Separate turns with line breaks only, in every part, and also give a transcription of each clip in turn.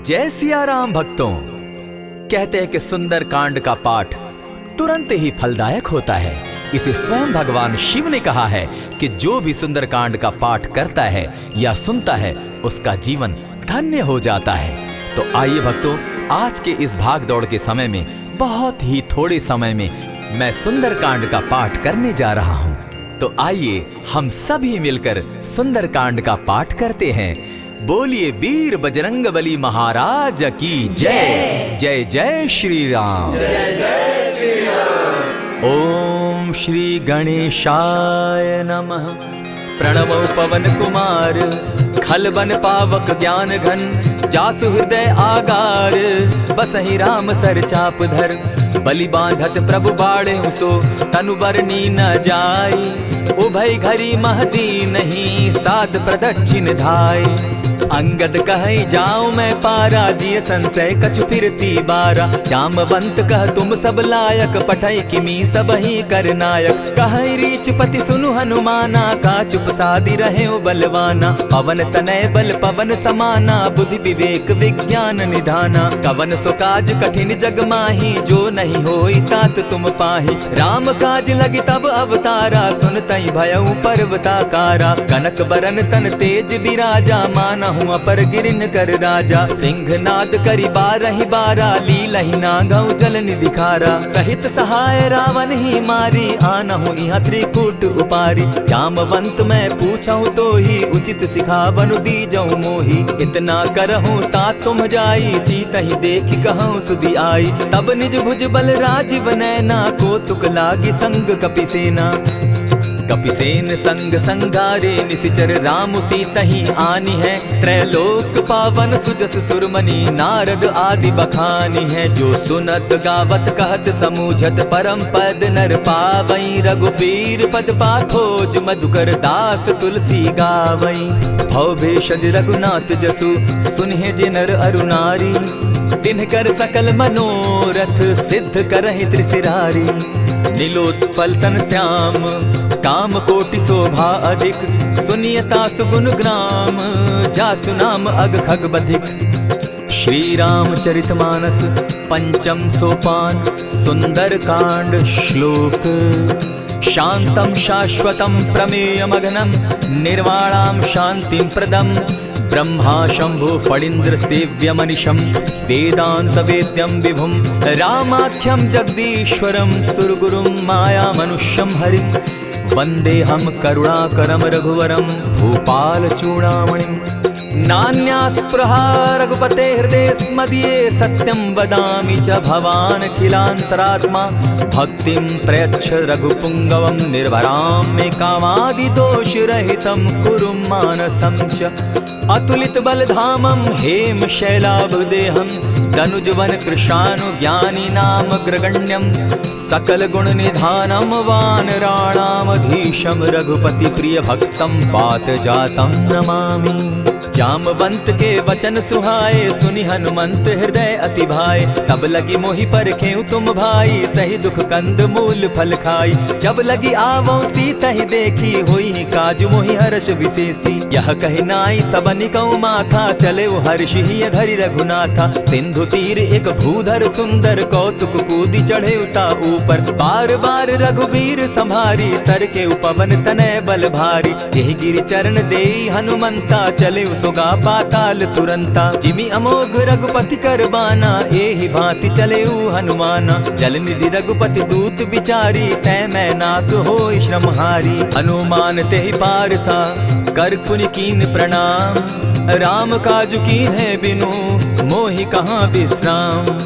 जय सिया राम भक्तों। कहते हैं कि सुंदर कांड का पाठ तुरंत ही फलदायक होता है। इसे स्वयं भगवान शिव ने कहा है कि जो भी सुंदर कांड का पाठ करता है या सुनता है उसका जीवन धन्य हो जाता है। तो आइए भक्तों, आज के इस भाग दौड़ के समय में बहुत ही थोड़े समय में मैं सुंदर कांड का पाठ करने जा रहा हूँ। तो आइए हम सभी मिलकर सुंदर कांड का पाठ करते हैं। बोलिए वीर बजरंगबली महाराज की जय। जय जय श्री राम।
जय जय श्री राम।
ओम श्री गणेशाय नमः। प्रणवो पवन कुमार खलबन पावक ज्ञान घन, जासु हृदय आगार बसहि राम सर चाप धर। बलि बांधत प्रभु बाढ़े सो तनु बरनी न जाई, उभय घरी महदी नहीं साध प्रदक्षिण धाई। अंगद कहे जाऊं मैं पारा, जिय संशय कछु फिरती बारा। जामवंत कह तुम सब लायक, पठय किमी सब ही कर नायक। कहे रीच पति सुनु हनुमाना, का चुप सादी रहे बलवाना। पवन तनय बल पवन समाना, बुद्धि विवेक विज्ञान निधाना। कवन सो काज कठिन जग माही, जो नहीं होई तात तुम पाही। राम काज लगी तब अवतारा, सुनतई भयउ पर्वताकारा। कनक बरन तन तेज बिराजा, माना अपर गिरिन कर राजा। सिंह नाद करी बारहि बारा, लीलहि नागौ जल निधि खारा। सहित सहाय रावण ही मारी, आनहु इहाँ त्रिकूट उपारी। जामवंत मैं पूछऊं तो ही, उचित सिखावनु दीजऊं मोही। इतना करहूं ता तुम जाई, सीतहि देखि कहूं सुधि आई। तब निज भुज बल राजीव नैना, को तुक लागी संग कपिसेना। कपिसेन संग संगारे, निशिचर राम सीतहि आनी है। त्रैलोक पावन सुजस सुरमणि, नारद आदि बखानी है। जो सुनत गावत कहत समूझत, परम पद नर पावई। रघुबीर पद पाखोज, मधुकर दास तुलसी गावई। भव भेषज रघुनाथ जसु, सुनहि जे नर अरु नारी। तिनकर सकल मनोरथ, सिद्ध करहि त्रिशिरारी। नीलोत्पल तन श्याम, काम कोटि शोभा अधिक। सुनियता सुगुन ग्राम, जासु नाम अग खग बधिक। श्री रामचरित मानस पंचम सोपान, सुंदर कांड श्लोक। शांतम शाश्वतम प्रमेयमग्नं, निर्वाणां शांतिं प्रदम्। ब्रह्मा शंभु फणीन्द्र सेव्य मनिशं, वेदांत वेद्यं विभुं। रामाख्यं जगदीश्वरं, सुरगुरुं माया मनुष्यं हरिं। वंदेहं करुणाकरं रघुवरं, भूपाल चूड़ामणिं। नान्यास्पृहा रघुपते हृदये स्मदीये, सत्यं वदामि च भवानखिलान्तरात्मा। भक्तिं प्रयच्छ रघुपुङ्गवं, निर्भरां मे कामादिदोषरहितं कुरु मानसं च। अतुलित बलधामं हेम शैलाभदेहं, दनुजवन कृशानु ज्ञानी नामग्रगण्यं। सकल गुण निधानं वानराणामधीशं, रघुपति प्रिय भक्तं पात जातं नमामि। जामवंत के वचन सुहाए, सुनि हनुमंत हृदय अति भाए। तब लगी मोहि परखेउ तुम भाई, सही दुख कंद मूल फल खाई। जब लगी आवो सीतहि देखी, होई काज मोहि हर्ष विशेषी। यह कहि नाई सबनि कौ माथा, चले हर्षि हिय धरि रघुनाथा। सिंधु तीर एक भूधर सुंदर, कौतुक कूदी चढ़े उता ऊपर। बार बार रघुबीर संभारी, तर के उपवन तनय बल भारी। यही गिरि चरण देई हनुमंता, चले सोगा पाताल तुरंता। जिमि अमोघ रघुपति कर बाना, एहि भांति चले हनुमाना। जल निधि रघुपति दूत विचारी, तै मैं नाथ होई श्रमहारी। हनुमान तेहि पारसा, कर पुनि कीन प्रणाम। राम काज कीन है बिनु, मोहि कहाँ विश्राम।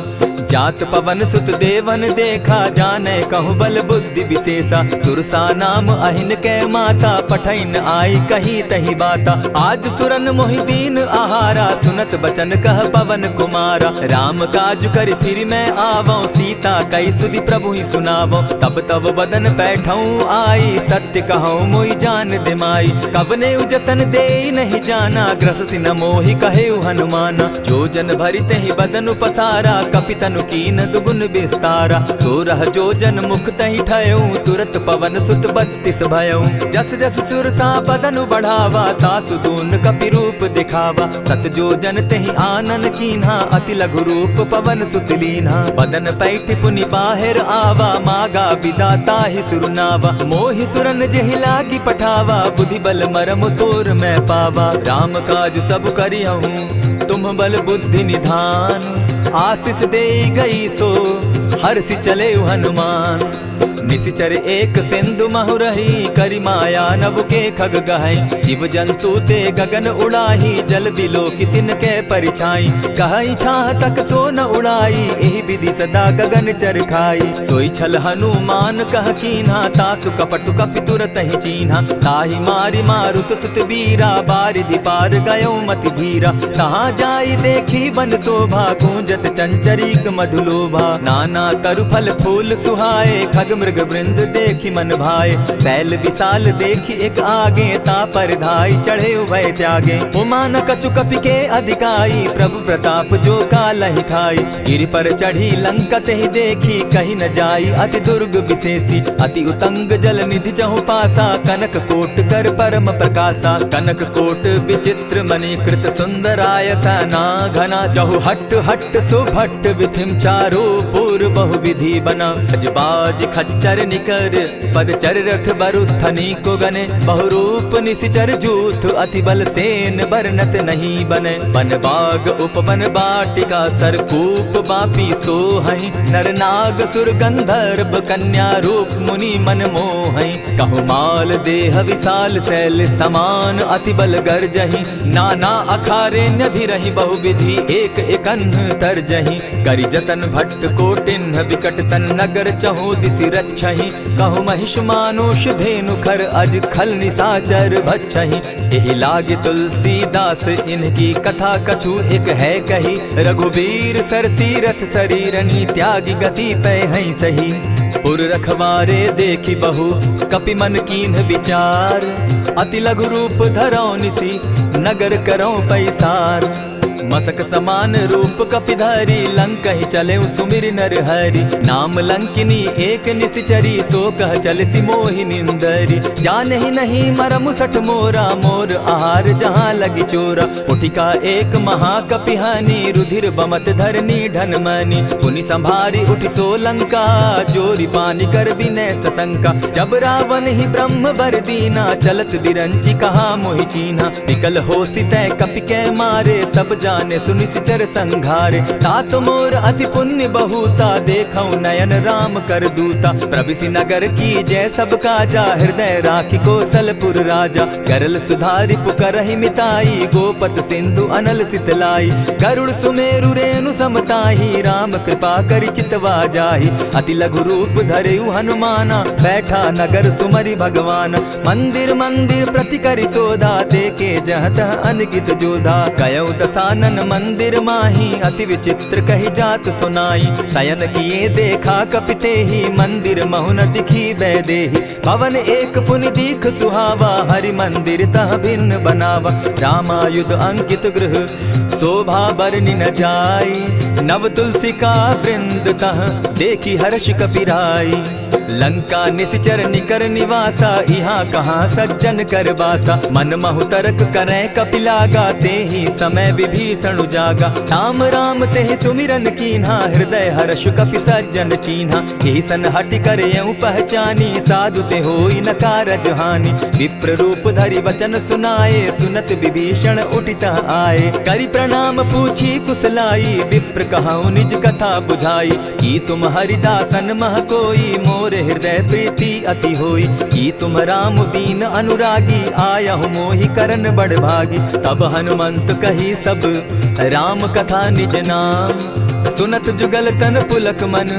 जात पवन सुत देवन देखा, जाने कहूँ बल बुद्धि विशेषा। सुरसा नाम अहिन कै माता, पठैन आई कही तही बाता। आज सुरन मोहि दीन आहारा, सुनत बचन कह पवन कुमारा। राम काज कर फिर मैं आवऊं, सीता कई सुधि प्रभु ही सुनावो। तब तब बदन बैठऊं आई, सत्य कहूँ मोहि जान दिमाई। कबने उजतन दे नहीं जाना, ग्रस सिन मोहि कहे हनुमाना। जो जन भरित ही बदन पसारा, कपितन धनु कीन दुगुन विस्तारा। 16 जोजन मुख तहि ठयऊ, तुरत पवन सुत 32 भयऊ। जस जस सुरसा बदनु बढ़ावा, तासु दून कपि रूप दिखावा। 7 जोजन तेहि आनन कीन्हा, अति लघु रूप पवन सुत लीन्हा। बदन पैठ पुनि बाहिर आवा, मागा बिदा ताहि सुरनावा। मोहि सुरन जेहि लागी पठावा, बुद्धि बल मरम तोर मैं पावा। राम काज सब करियहूँ, तुम बल बुद्धि निधान। आशीष दे गई सो हर्षि चले हनुमान। निशिचर एक सिंधु महु रही, करि माया नभ के खग गहई। जीव जंतु ते गगन उड़ाही, जल बिलो की तिनके परिछाई। कहई छाह तक सो न उड़ाई, एहि विधि सदा गगन चर खाई। सोई छल हनुमान कह कीन्हा, तासु कपटु कपि तुरत ही चीन्हा। ताहि मारि मारुत सुत वीरा, बारिधि पार गयो मति धीरा। तहाँ जाई देखी वन शोभा, गूंजत चंचरीक मधुलोभा। नाना तरु फल फूल सुहाए, खग मृग वृंद देखी मन भाए। सैल विशाल देखी एक आगे, ता पर धाई चढ़े उभय त्यागे। उमान कछु कपि के अधिकाई, प्रभु प्रताप जो कालहि खाई। गिरि पर चढ़ी लंका तेहि देखी, कहीं न जाई अति दुर्ग विशेषी। अति उतंग जल निधि चहु पासा, कनक कोट कर परम प्रकाशा। कनक कोट विचित्र मणि कृत सुंदरायता ना घना। जहु हट हट सुभट विधिम चारो पूर बहु विधि बना। अजबाज खच्चर निकर पद चर रथ बरुथनी को गने। बहुरूप निशिचर जूथ, अति बल सेन बरनत नहीं बने। बन बाग उपवन बाटिका, सरकूप बापी सोहई। नर नाग सुर गंधर्व कन्या रूप, मुनि मन मोहई। कहु माल देह विशाल शैल समान, अति बल गर्जही। नाना अखारे न्यधिरहि बहुविधि, एक एकन्ह तरजही। करि जतन भट्ट कोटिन्ह, विकट तन नगर चहु दिसि रक्षहि। कहु महिष मानुष धेनु खर, अज खल निशाचर भक्षहि। एहि लागे तुलसीदास, इनकी कथा कछु एक है कही। रघुबीर सर तीरथ शरीरनी, त्यागी गति पै हई सही। पुर रखवारे देखी बहु, कपि मन कीन्ह विचार। अति लघु रूप धरौ निसी, नगर करौ पैसार। मसक समान रूप कपिधारी, लंकहि चले सुमिर नर हरि। नाम लंकिनी एक निशिचरी, सो कह चल सी मोहि निंदरी। जानहि नहीं मरम सठ मोरा, मोर आहार जहाँ लगी चोरा। उठिका एक महाकपिहानी, रुधिर बमत धरनी ढन मनी। पुनि संभारी उठि सो लंका, जोरी पानी कर बिनै सशंका। जब रावण ही ब्रह्म बर दीना, चलत बिरंची कहा मोहि चीन्हा। निकल होसी तै कपि कै मारे, तब जाने सुनिशिचर संघारे। तात मोर अति पुण्य बहुता, देखौ नयन राम कर दूता। प्रविशि नगर की जय सब काजा, हृदय राखी कौशलपुर राजा। करल सुधारि पुकरहि मिताई, गोपत सिंधु अनल सितलाई। गरुड़ सुमेरु रेणु समताही, राम कृपा करि चितवा जाहि। अति लघु रूप धरेउ हनुमाना, बैठा नगर सुमरि भगवान। मंदिर मंदिर प्रति करि सोधा, देखे जहत अनगित जोधा। कयौ दसानन मंदिर माही, अति विचित्र कही जात सुनाई। शयन किए देखा कपिते ही, मंदिर महु न दिखी वैदेही। भवन एक पुनि दीख सुहावा, हरि मंदिर तह भिन्न बनावा। रामायुध अंकित गृह, शोभा बरनि न जाई। नव तुलसी का वृंद तह, देखी हर्ष कपिराई। लंका निशिचर निकर निवासा, यहाँ कहाँ सज्जन कर बासा। मन महु तरक करै कपिलागा, तेहि समय विभीषण जागा। राम राम तेहि सुमिरन कीन्हा, हृदय हर्ष कपि सज्जन चीन्हा। एहि सन हटि कर यूं पहचानी, साधु ते होई न कारज हानि। विप्र रूप धरि वचन सुनाए, सुनत विभीषण उठितः आए। करि प्रणाम पूछी कुशलाई, विप्र कहऊँ निज कथा बुझाई। की तुम हरिदासन मह कोई, मोर हृदय प्रीति अति होई। की तुम राम दीन अनुरागी, आयहु मोहि करन बड़ भागी। तब हनुमंत कही सब राम कथा निज नाम। सुनत जुगल तन पुलक मन,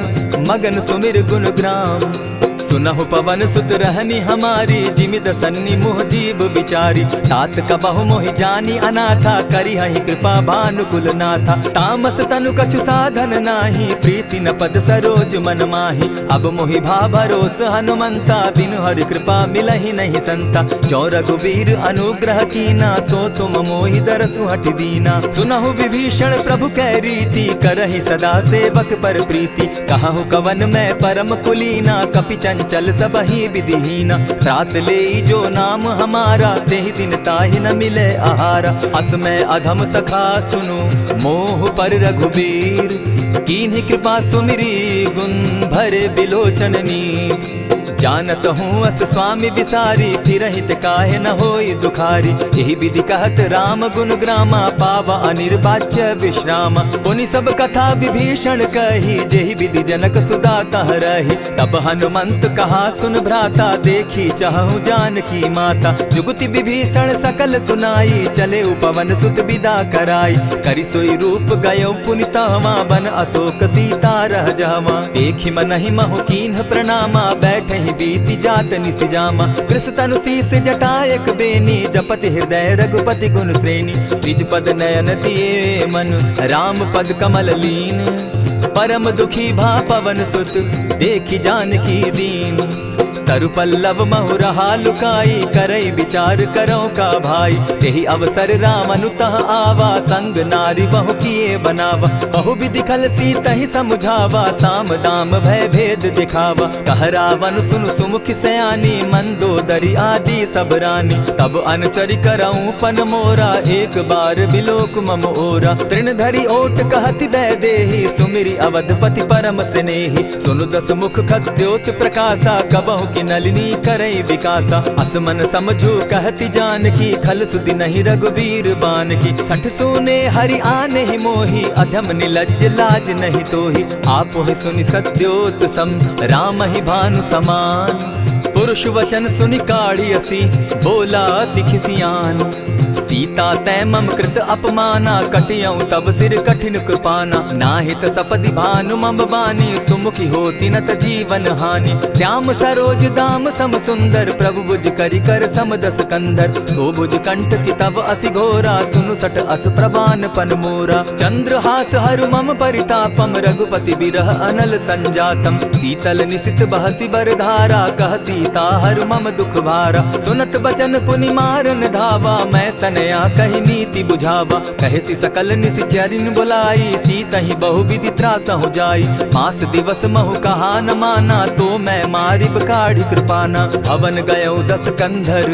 मगन सुमिर गुण ग्राम। सुनहु पवन सुत रहनी हमारी, जिमित सन्नी मुह जीव विचारी। तात कबहु मोहि जानी अनाथा, करी हहि कृपा भानुकुल नाथा। तामस तनु कछु साधन नाही, प्रीति न पद सरोज मन माही। अब मोहि भा भरोस हनुमंता, बिनु हरि कृपा मिलहि नहीं संता। जो रघुबीर अनुग्रह कीना, सो तुम मोहि दरसु हठि दीना। सुनहु विभीषण प्रभु कै रीति, करहि सदा सेवक पर प्रीति। कहु कवन मैं परम कुलीना, कपि चंचल सबहि विधिहीना। त्रात लेई जो नाम हमारा, तेहि दिन ताहि न मिले आहारा। अस मैं अधम सखा सुनु, मोह पर रघुबीर। कीन्ही कृपा सुमिरी, गुण भरे बिलोचन नीर। जानत हूँ अस स्वामी विसारी, फिरहित काहे न होई दुखारी। यही विधि कहत राम गुण ग्रामा, पावा अनिर्वाच्य विश्रामा। पुनि सब कथा विभीषण कही, जेहि विधि जनक सुदा कह रही। तब हनुमंत कहा सुन भ्राता, देखी चाहूँ जानकी माता। जुगति विभीषण सकल सुनाई, चले पवन सुत विदा कराई। करि सोई रूप गयो पुनि तहवा, बन अशोक सीता रह जावा। देखी मनहि महु कीन्ह प्रणामा, बैठहि बीति जात निसिजामा। कृष्ण तनु शीस जटायक बेनी, जपति हृदय रघुपति गुण श्रेणी। निज पद नयन दिए मन, राम पद कमल लीन। परम दुखी भा पवन सुत, देखी जानकी दीन। तरु पल्लव महु रहा लुकाई, करई विचार करो का भाई। यही अवसर राम अनुतः आवा, संग नारी बहु किए बनावा। बहु विधि खल सीतहि समझावा, साम दाम भय भेद दिखावा। कह रावण सुन सुमुखि सयानी, मंदोदरी आदि सब रानी। तब अनुचरि करऊं पन मोरा, एक बार बिलोक मम ओरा। तृण धरि ओट कहति दय देहि, सुमिरि अवधपति परम स्नेही। सुनु दस मुख खद्योत प्रकाशा, कबहु नलिनी करई विकासा। असमन समझो कहती जानकी, खल सुधि नहीं रघुबीर बान की। सठ सोने हरि आने ही मोही, अधम निलज्ज लाज नहीं तोही। आपो ही सुनि सत्योत सम, राम ही भानु समान। पुरुष वचन सुनि काढ़ी असी, बोला अति खिसियान। सीता तै मम कृत अपमाना, कटियऊं तब सिर कठिन कृपाना। नाहित सपदि भानु मम बानी, सुमुखी होती नत जीवन हानि। श्याम सरोज दाम सम सुंदर, प्रभु बुझ करि कर सम दस कंधर। सो बुझ कंठ की तब असि घोरा, सुनु सट अस प्रवान पन मोरा। चंद्रहास हरु मम परितापम, रघुपति बिरह अनल संजातम। शीतल निशित बहसी बरधारा, कह सीता हरु मम दुख भारा। सुनत बचन पुनि मारन धावा, मैं तनया कही नीति बुझावा। कहे सकल निशिचरिन बुलाई, सीतहि बहु विधि त्रास हो जाई। मास दिवस महु कहा न माना, तो मैं मारिब काढ़ी कृपाना। भवन गयो दस कंधर,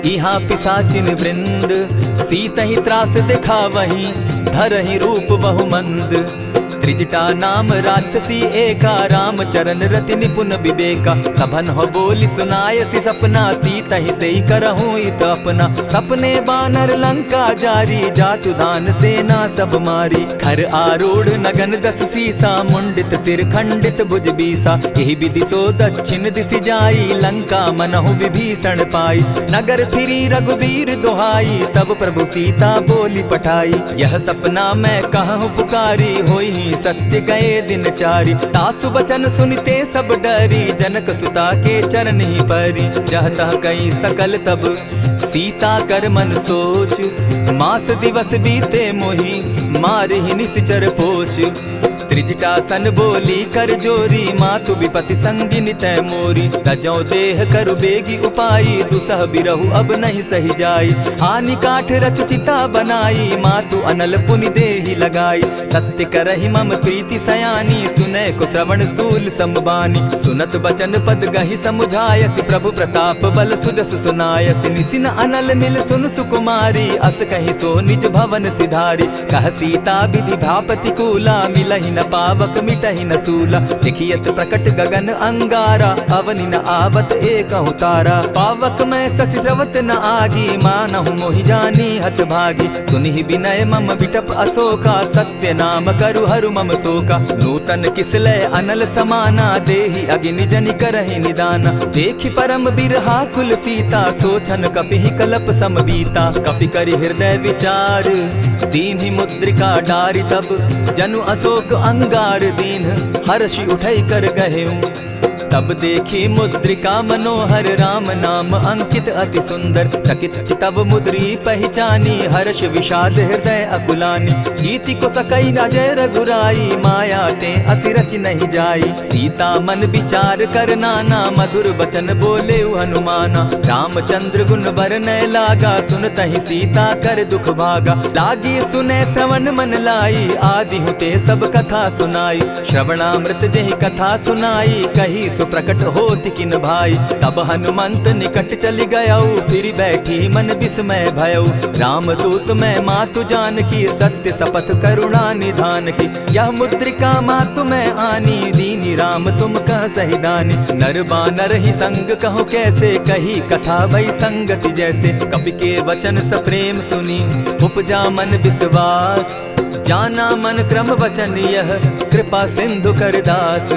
इहाँ पिशाचिन वृंद। सीतहि त्रास दिखावहि, धरहि रूप बहु मंद। त्रिजटा नाम राक्षसी एका, राम चरण रति निपुण विवेका। सभन हो बोली सुनायसी सपना, सीतहि सेई करहूँ इत अपना। सपने बानर लंका जारी, जातु दान सेना सब मारी। खर आरूढ़ नगन दस सीसा, मुंडित सिर खंडित भुज बीसा। यही विधि सो दक्षिण दिशि जाई, लंका मनहु विभीषण पाई। नगर फिरी रघुबीर दुहाई, तब प्रभु सीता बोली पठाई। यह सपना मैं कहूँ पुकारी, होई सत्य गए दिन चारी। तासु बचन सुनते सब डरी, जनक सुता के चरण ही परी। जहता कई सकल तब सीता कर मन सोच, मास दिवस बीते मोही, मारे ही निश्चर पोच। त्रिजटा सन बोली कर जोरी, मातु विपति संगिनी तै मोरी। तजौ देह करु बेगी उपाई, दुसह बिरहु अब नहीं सही जाई। हानि काठ रच चिता बनाई, मातु अनल पुनि देहि लगाई। सत्य करहि मम प्रीति सयानी, सुनै को श्रवण सूल समबानी। सुनत बचन पद गहि समुझायसि, प्रभु प्रताप बल सुजस सुनायसि। निसिन अनल मिल सुन सुकुमारी, अस कहि सो निज भवन सिधारी। कह सीता विधि भापति कूला, मिलहि न पावक मिटहि न सूला। लिखियत प्रकट गगन अंगारा, अवनि न आवत एकहु तारा। पावक मैं शशि स्रवत न आगी, मानहु मोहि जानी हत भागी। सुनिहि विनय मम बिटप अशोका, सत्य नाम करु हरु मम शोका। नूतन किसलय अनल समाना, देहि अगिनि जनि करहि निदाना। देखि परम बिरहा कुल सीता, सोचन कपिहि कलप सम बीता। कपि करि हृदय विचार, दीन्हि मुद्रिका डारि। तब जनु अशोक अंगार दीन, हर्षि उठै कर गहेऊ। तब देखी मुद्रिका मनोहर राम नाम अंकित अति सुंदर। चकित चितव मुद्री पहचानी हर्ष विषाद हृदय अकुलानी। जीति को सकई न जय रघुराई माया ते असि रचि नहीं जाई। सीता मन विचार कर नाना मधुर बचन बोले हनुमाना। रामचंद्र गुण बरनय लागा सुनतहि सीता कर दुख भागा। लागी सुने श्रवण मन लाई आदि हुते सब कथा सुनाई। श्रवणामृत जेहि कथा सुनाई कही सुप्रकट होति किन भाई। तब हनुमंत निकट चली गयऊ फिर बैठी मन विस्मय भयऊ। रामदूत मैं मातु जान की सत्य शपथ करुणा निधान की। यह मुद्रिका मातु मैं आनी दीनी राम तुम कह सही दानी। नर बानर ही संग कहो कैसे कही कथा भई संगति जैसे। कपि के वचन सप्रेम सुनी उपजा मन विश्वास। जाना मन क्रम वचन यह कृपा सिंधु कर दास।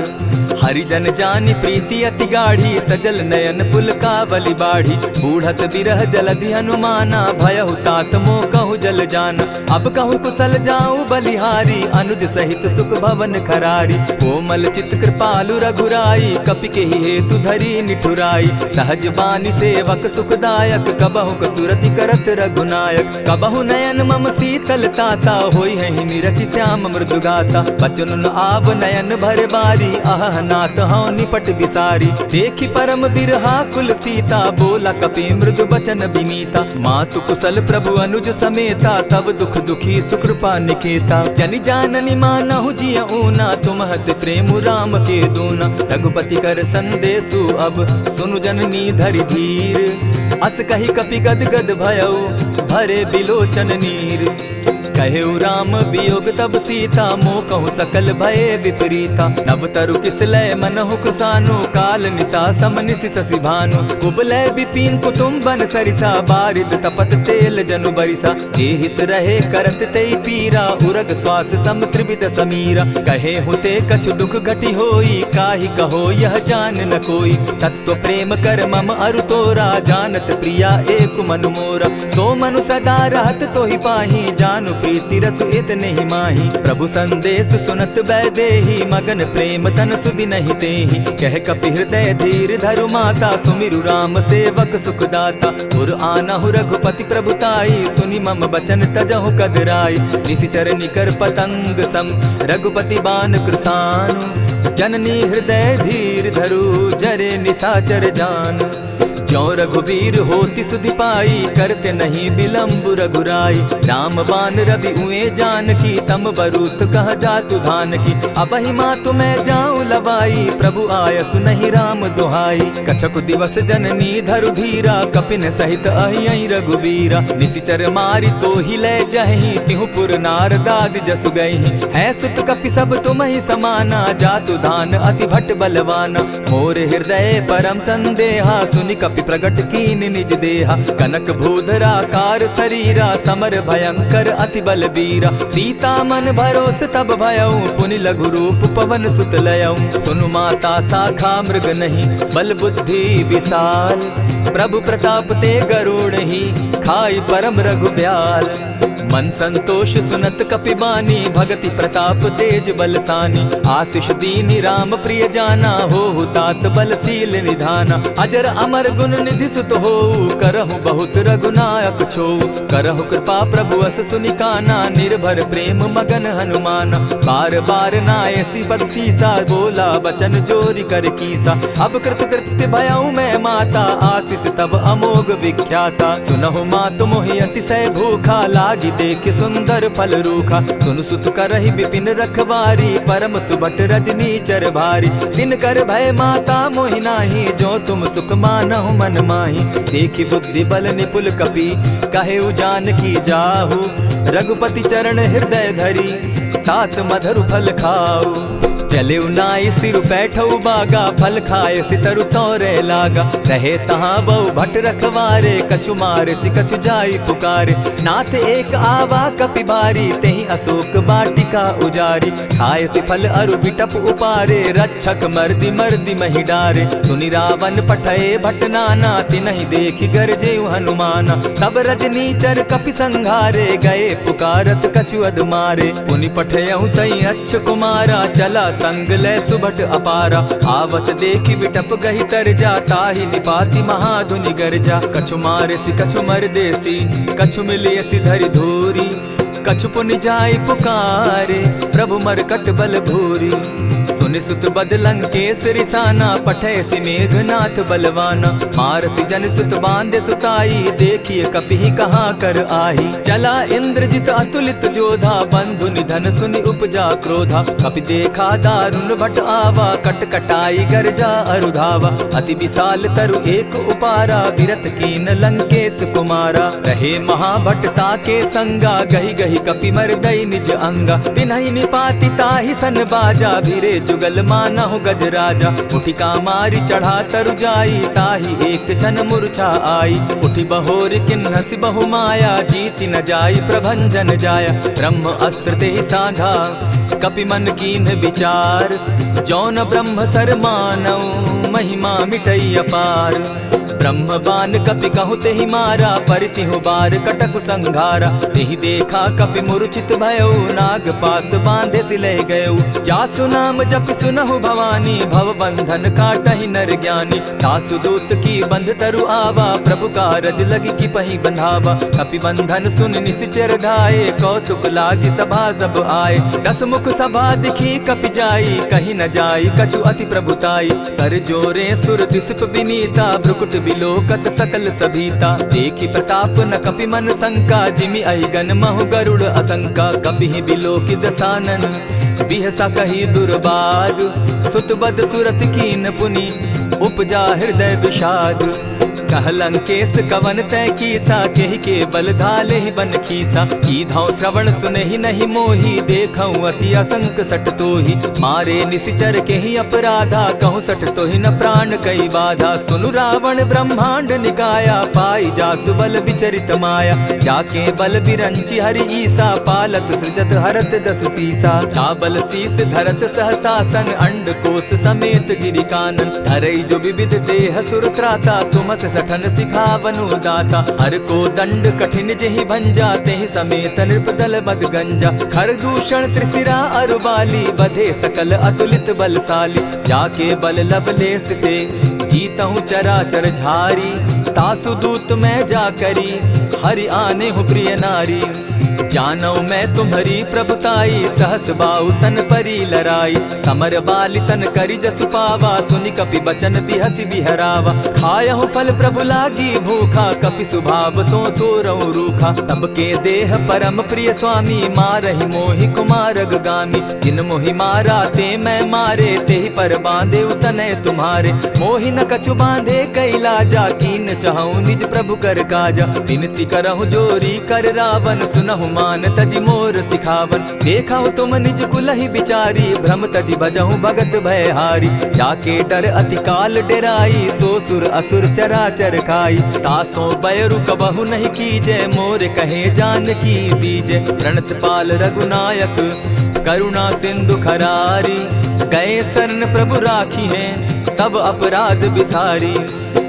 हरिजन जानी प्रीति अति गाढ़ी सजल नयन पुलकावली बाढ़ी। बूढ़त बिरह जलधि हनुमाना भयहु तात मोह कहु जल जाना। अब कहु कुशल जाऊं बलिहारी अनुज सहित सुख भवन खरारी। कोमल चित कृपालु रघुराई कपि के ही हेतु धरी निठुराई। सहज बानी सेवक सुखदायक कबहु कसुरति करत रघुनायक। कबहु नयन मम शीतल ताता होई है निरखि श्याम मृदु गाता। बचन आब नयन भर बारी आह नाथ हूँ निपट बिसारी। देखी परम बिरहा कुल सीता बोला कपि मृदु बचन विनीता। मातु कुशल प्रभु अनुज समेता तब दुख दुखी सुकृपा निकेता। जनि जाननी मानहु जिय ऊना तुम्हत प्रेम राम के दूना। रघुपति कर संदेशु अब सुनु जननी धरि धीर। अस कही कपि गद गद भयऊ भरे बिलोचन नीर। कहेउ राम वियोग तब सीता मोह कहूँ सकल भये विपरीता। नव तरु किस लय मनहु कुसानु काल निशा समनिशि शशि भानु। कुबलय विपिन कुटुम्बन सरिसा बारिद तपत तेल जनु बरिसा। जे हित रहे करत तेई पीरा उरग श्वास सम त्रिविध समीरा। कहे हुते कछु दुख घटी होई काहि कहो यह जान न कोई। तत्व प्रेम कर मम अरु तोरा जानत प्रिया एक मनु मोरा। सो मनु सदा रहत तोहि पाही जानु प्रीति रसु इतने ही माही। प्रभु संदेश सुनत बैदेही मगन प्रेम तन सुधि नहीं तेहि। कह कपि हृदय धीर धरु माता सुमिरु राम सेवक सुखदाता। उर आनहु रघुपति प्रभुताई सुनि मम बचन तजहु कदराई। निशिचर निकर पतंग सम रघुपति बान कृसानु। जननी हृदय धीर धरु जरे निशाचर जान। ज्यों रघुवीर होति सुधि पाई करते नहीं विलम्ब रघुराई। राम बान रवि उए जान की तम बरूत कह जातु धान की। अबहि मातु मैं जाऊं लवाई प्रभु आयसु नहीं राम दुहाई। कछक दिवस जननी धरु धीरा कपिन सहित अहियहि रघुवीरा। निशिचर मारी तो ही ले जहि तिहु पुर नार दाग जसु गई। है सुत कपि सब तुम ही समाना जातु धान अति भट बलवाना। मोर हृदय परम संदेहा सुनि कपि प्रगट कीन निज देहा। कनक भूधराकार शरीरा समर भयंकर अति बलबीरा। सीता मन भरोस तब भयऊ पुनि लघु रूप पवन सुत लयऊ। सुनु माता शाखा मृग नहीं बल बुद्धि विशाल। प्रभु प्रताप ते गरुड़ ही खाई परम रघु ब्याल। मन संतोष सुनत कपि बानी भगति प्रताप तेज बलसानी। आशीष दीनी राम प्रिय जाना हो तात बलशील निधाना। अजर अमर गुण निधि सुत हो करहु बहुत रघुनायक छो। करहु कृपा प्रभु अस सुनि काना निर्भर प्रेम मगन हनुमाना। बार बार नायसी पद सीसा बोला बचन जोरी कर कीसा। अब कृत कृत्य भयऊ मैं माता आशीष तब अमोघ विख्याता। सुनहु मातु मोहि अतिशय भूखा लागी देख सुंदर फल रूखा। सुन सुत करहि विपिन रखवारी परम सुबट रजनी चर भारी। दिन कर भय माता मोहि नाही जो तुम सुख मानहु मन माही। देखि बुद्धि बल निपुल कपि कहेउ जानकी जाहु। रघुपति चरण हृदय धरी तात मधुर फल खाऊ। चले नाई सिर बैठऊ बागा फल खाए सितरु तोरे लागा। रहे तहाँ बहु भट रखवारे कछु मारे सि कछु जाई पुकारे। नाथ एक आवा कपि बारी तेहि अशोक बाटिका उजारी। खाए सि फल अरु बिटप उपारे रक्षक मर्दि मर्दि महि डारे। सुनि रावण पठये भट नाना तिनहि देखि गरजेउ हनुमाना। तब रजनीचर कपि संघारे गए पुकारत कछु अध मारे। पुनि पठयउ तई अच्छ कुमारा चला संग ले सुभट अपारा। आवत देखी विटप गही तर जा, ताहि निपाति महाधुनि गर्जा। कछु मारेसी कछु मर देसी, कछु मिलियसी धरि धूरी। कछु पुनि जाय पुकारे, प्रभु मरकट बल भूरी। सुनि सुत बद लंकेश रिसाना, पठैसी मेघनाथ बलवाना। मारसी जन सुत बांधे सुताई, देखिए कपि कहाँ कर आही। चला इंद्रजित अतुलित जोधा, बंधु निधन सुनि उपजा क्रोधा। कपि देखा दारुण भट आवा, कट कटाई गर्जा अरुधावा। अति विशाल तरु एक उपारा, विरत कीन लंकेश कुमारा। रहे महाभट्टा के संगा, गही गही कपि मर्दई निज अंगा। तिन्हि निपाति ताहि सन बाजा, भीरे जुगल मानहु गजराजा। उठिका मारी चढ़ा तरु जाई, ताहि एक क्षण मूर्छा आई। उठि बहोर किन्हसि बहु माया, जीति न जाई प्रभंजन जाया। ब्रह्म अस्त्र तेहि साधा, कपि मन कीन्ह विचार। जौन ब्रह्म सर मानऊ, महिमा मिटई अपार। ब्रह्म बान कपि कहु तेहि मारा, परितिहु बार कटकु संघारा। तेहि देखा कपि मूर्छित भयउ, नाग पास बांधे सिले गयउ। जासु नाम जपि सुनहु भवानी, भव बंधन काटहि नर ज्ञानी। तासु दूत की बंध तरु आवा, प्रभु कारज लगी की पहि बंधावा। कपि बंधन सुन निसिचर धाये, कौतुक लागी सभा सब आए। दस मुख सभा दिखी कपि जाई, कहीं न जाई कछु अति प्रभुताई। कर जोरे सुर दिसप विनीता, भ्रुकुट बिलोकत सकल सभीता। देखी प्रताप न कपि मन शंका, जिमि अहिगन महु गरुड़ असंका। कपि बिलोकि दसानन, बिहसा कही दुर्बाद। सुत बद सुरत कीन पुनि, उपजा हृदय विषाद। कह लंकेश कवन तय कीसा, केहि के बल धाले ही बन खीसा। कीधौ श्रवण सुनहि नहीं मोही, देखऊं अति असंक सट तोही। मारे निसिचर केहि अपराधा, कहूँ सट तोहि न प्राण कई बाधा। सुनु रावण ब्रह्मांड निकाया, पाई जासु बल विचरित माया। जाके बल बिरंचि हरि ईसा, पालत सृजत हरत दस सीसा। चाबल शीस धरत सहसासन, अंड कोश समेत गिरि कानन। धरई जो विविध देह सुर त्राता, तुमस सठन सिखावनु दाता। हर को दंड कठिन जेहि भंजा, तेहि समेत नृपदल बद गंजा। खर दूषण त्रिशिरा अरुबाली, बधे सकल अतुलित बलशाली। जाके बल लवलेस ते, जीतहु चराचर झारी। तासु दूत मैं जा करी, हरि आने हूँ प्रिय नारी। जानौ मैं तुम्हारी प्रभुताई, सहस बाहु सन परी लराई। समर बाली सन करि जसु पावा, सुनि कपि बचन बिहसि बिहरावा। खायहु फल प्रभु लागी भूखा, कपि सुभाव तो तोरहु रूखा। सबके देह परम प्रिय स्वामी, मारहि मोहि कुमारग गामी। जिन मोहि मारा ते मैं मारे, तेहि पर बांधे उतने तुम्हारे। मोहि न कछु बांधे कैलाजा, कीन चाहूं निज प्रभु कर काजा। विनती करहु जोरी कर रावण, सुनहु मान तजि मोर सिखावन। देखहु तुम निज कुलहि बिचारी, भ्रम तजि भजहु भगत भयहारी। जाके डर अति काल डेराई, सो सुर असुर चराचर खाई। तासो बैरु कबहु नहीं कीजे, मोर कहे जानकी दीजे। प्रणत पाल रघुनायक, करुणा सिंधु खरारी। गए शरण प्रभु राखी हैं, तब अपराध बिसारी।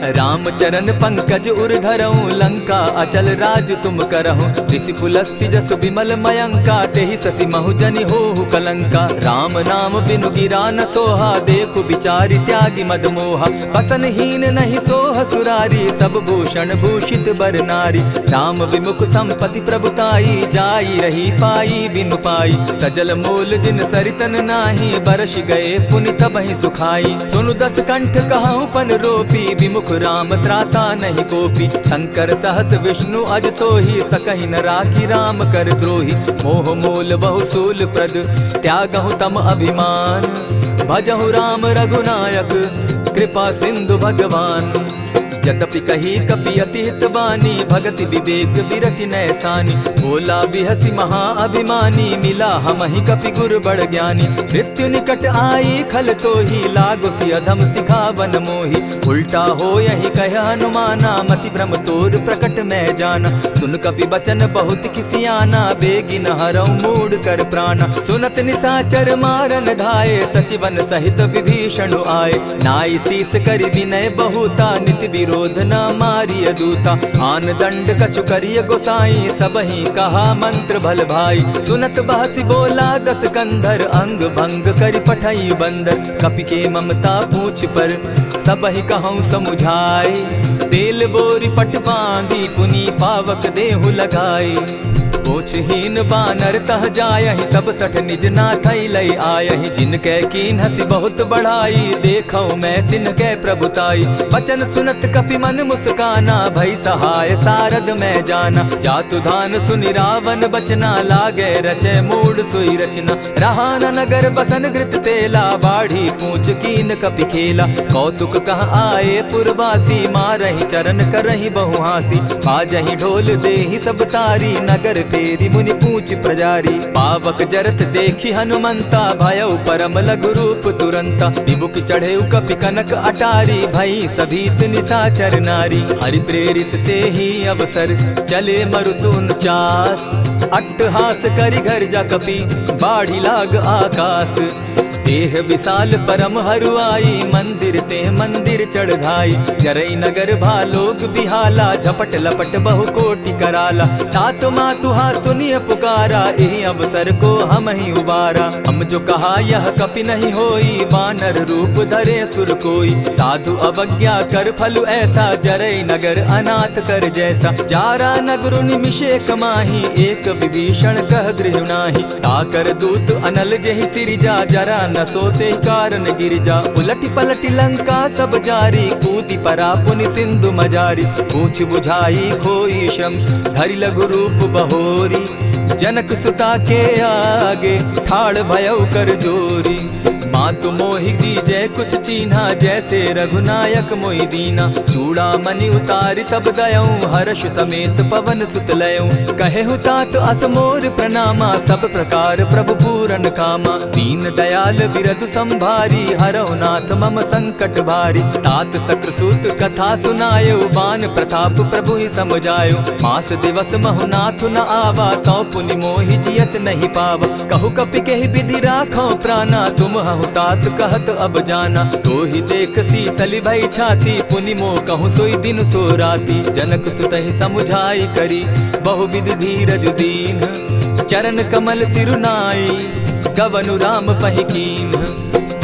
राम चरण पंकज उर धरऊं, लंका अचल राज तुम करहूं। ऋषि पुलस्ति जसु विमल मयंका, तेहि ससि महु जनि होहु कलंका। राम नाम बिनु गिरा न सोहा, देखु बिचारी त्यागी मद मोहा। बसनहीन नहीं सोह सुरारी, सब भूषण भूषित बर नारी। राम विमुख संपति प्रभुताई, जाई रही पाई बिनु पाई। सजल मोल जिन सरितन नाही, बरस गए पुनि तबहि सुखाई। सुनु दस कंठ कहूँ पन रोपी, विमुख राम त्राता नहीं कोपी। शंकर सहस विष्णु अज तोहि, सकहि न राखी राम कर द्रोही। मोह मूल बहु सूल प्रद, त्यागहु तम अभिमान। भजहु राम रघुनायक, कृपा सिंधु भगवान। जतपि कही कपि अति हितवानी, भगति विवेक विरति नैसानी। बोला बिहसि महा अभिमानी, मिला हमहि कपि गुर बड़ ज्ञानी। मृत्यु निकट आई खल तोहि, लागो सि अधम सिखावन मोहि। उल्टा हो यही कह हनुमाना, मति भ्रम तोर प्रकट मैं जाना। सुन कपि बचन बहुत किसियाना, बेगी न हरऊ मूड कर प्राणा। सुनत निसाचर मारन धाये, सचिवन सहित विभीषण आए। नाई शीस करि विनय बहुता, नित विरोध न मारिय दूता। आन दंड कछु करिय गोसाई, सबहि कहा मंत्र भल भाई। सुनत बहसी बोला दस कंधर, अंग भंग करि पठई बंदर। कपि के ममता पूछ पर, सबहि कहूँ समुझाए। तेल बोरी पट बांधी, पुनि पावक देहु लगाई। पोछहीन बानर तह जायहि, तब सठ निज नाथई लई आयहि। जिनके कीन हसी बहुत बढ़ाई, देखौ मैं तिनके प्रभुताई। बचन सुनत कपि मन मुस्काना, भई सहाय सारद में जाना। जातु धान सुनि रावण बचना, लागे रचे मूड सोई रचना। रहा न नगर बसन घृत तेला, बाढ़ी पूछ कीन कपि खेला। कौतुक कह आए पुरवासी, मारहि चरण करहि बहु हासी। बाजहि ढोल देहि सब तारी, नगर तेरी मुनि पूछ प्रजारी। पावक जरत देखी हनुमंता, भयउ परम लघु रूप तुरंता। विमुख चढ़े कपि कनक अटारी, भई सभीत निशाचर नारी। हरि प्रेरित ते ही अवसर, चले मरुतुन चास। अट्टहास करि घर जा कपि, बाढ़ी लाग आकाश। देह विशाल परम हरुआई, मंदिर ते मंदिर चढ़ाई। जरई नगर भालोग बिहाला, झपट लपट बहु कोटि कराला। तात मातुहा सुनिय पुकारा, एहि अवसर को हम ही उबारा। हम जो कहा यह कपि नहीं होई, वानर रूप धरे सुर कोई। साधु अवज्ञा कर फल ऐसा, जरई नगर अनाथ कर जैसा। जारा नगरु निमिषे कमाही, एक विभीषण कह गृह नाही। ताकर दूत अनल जेहि सिरिजा, जरा न सोते कारण गिरजा। उलटी पलटी लंका सब जारी, कूदी परा पुनि सिंधु मजारी। पूछ बुझाई खोई श्रम, धरि लघु रूप बहोरी। जनक सुता के आगे, ठाड़ भयउ कर जोरी। मातु मोहि दीजै कुछ चीन्हा, जैसे रघुनायक मोहि दीना। चूड़ा मणि उतारि तब दयऊं, हर्ष समेत पवन सुत लयऊं। कहेहु तात असमोर प्रणामा, सब प्रकार प्रभु पूरन कामा। दीन दयाल बिरधु संभारी, हरौ नाथ मम संकट भारी। तात सक्रसूत कथा सुनायो, बान प्रताप प्रभु ही समझायो। मास दिवस महु नाथ न आवा, तौ पुनि मोहि जियत नहीं पावा। कहु कपि केहि विधि राखो प्राणा, तुम हहु तात कहत अब जाना। तो ही देख शीतली भई छाती, पुनि मो कहूँ सोई दिन सो राती। जनक सुतहि समुझाई करी, बहुविधि धीरज दीन। चरण कमल सिरुनाई, गवनु राम पहि कीन।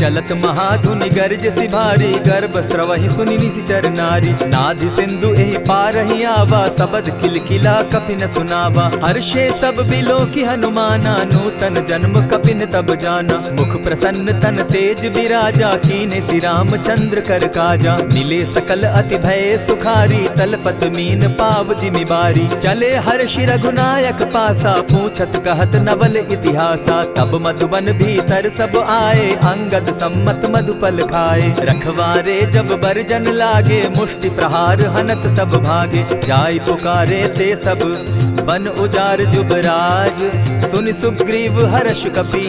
चलत महाधुनि गर्ज सिभारी, गर्भ स्रवहि सुनि निशिचर नारी। नाधि सिंधु एहि पारहि आवा, सबद किलकिला कपि न सुनावा। हर्षे सब बिलोकि हनुमाना, नूतन जन्म कपि न तब जाना। मुख प्रसन्न तन तेज विराजा, कीने श्री रामचंद्र कर काजा। मिले सकल अति भय सुखारी, तलपत मीन पाव जिमि बारी। चले हर्षि रघुनायक पासा, पूछत कहत नवल इतिहासा। तब मधुबन भीतर सब आए, अंगद सम्मत मधुपल खाए। रखवारे जब बरजन लागे, मुष्टि प्रहार हनत सब भागे। जाय पुकारे ते सब, बन उजार जुबराज। सुनि सुग्रीव हर्ष कपि,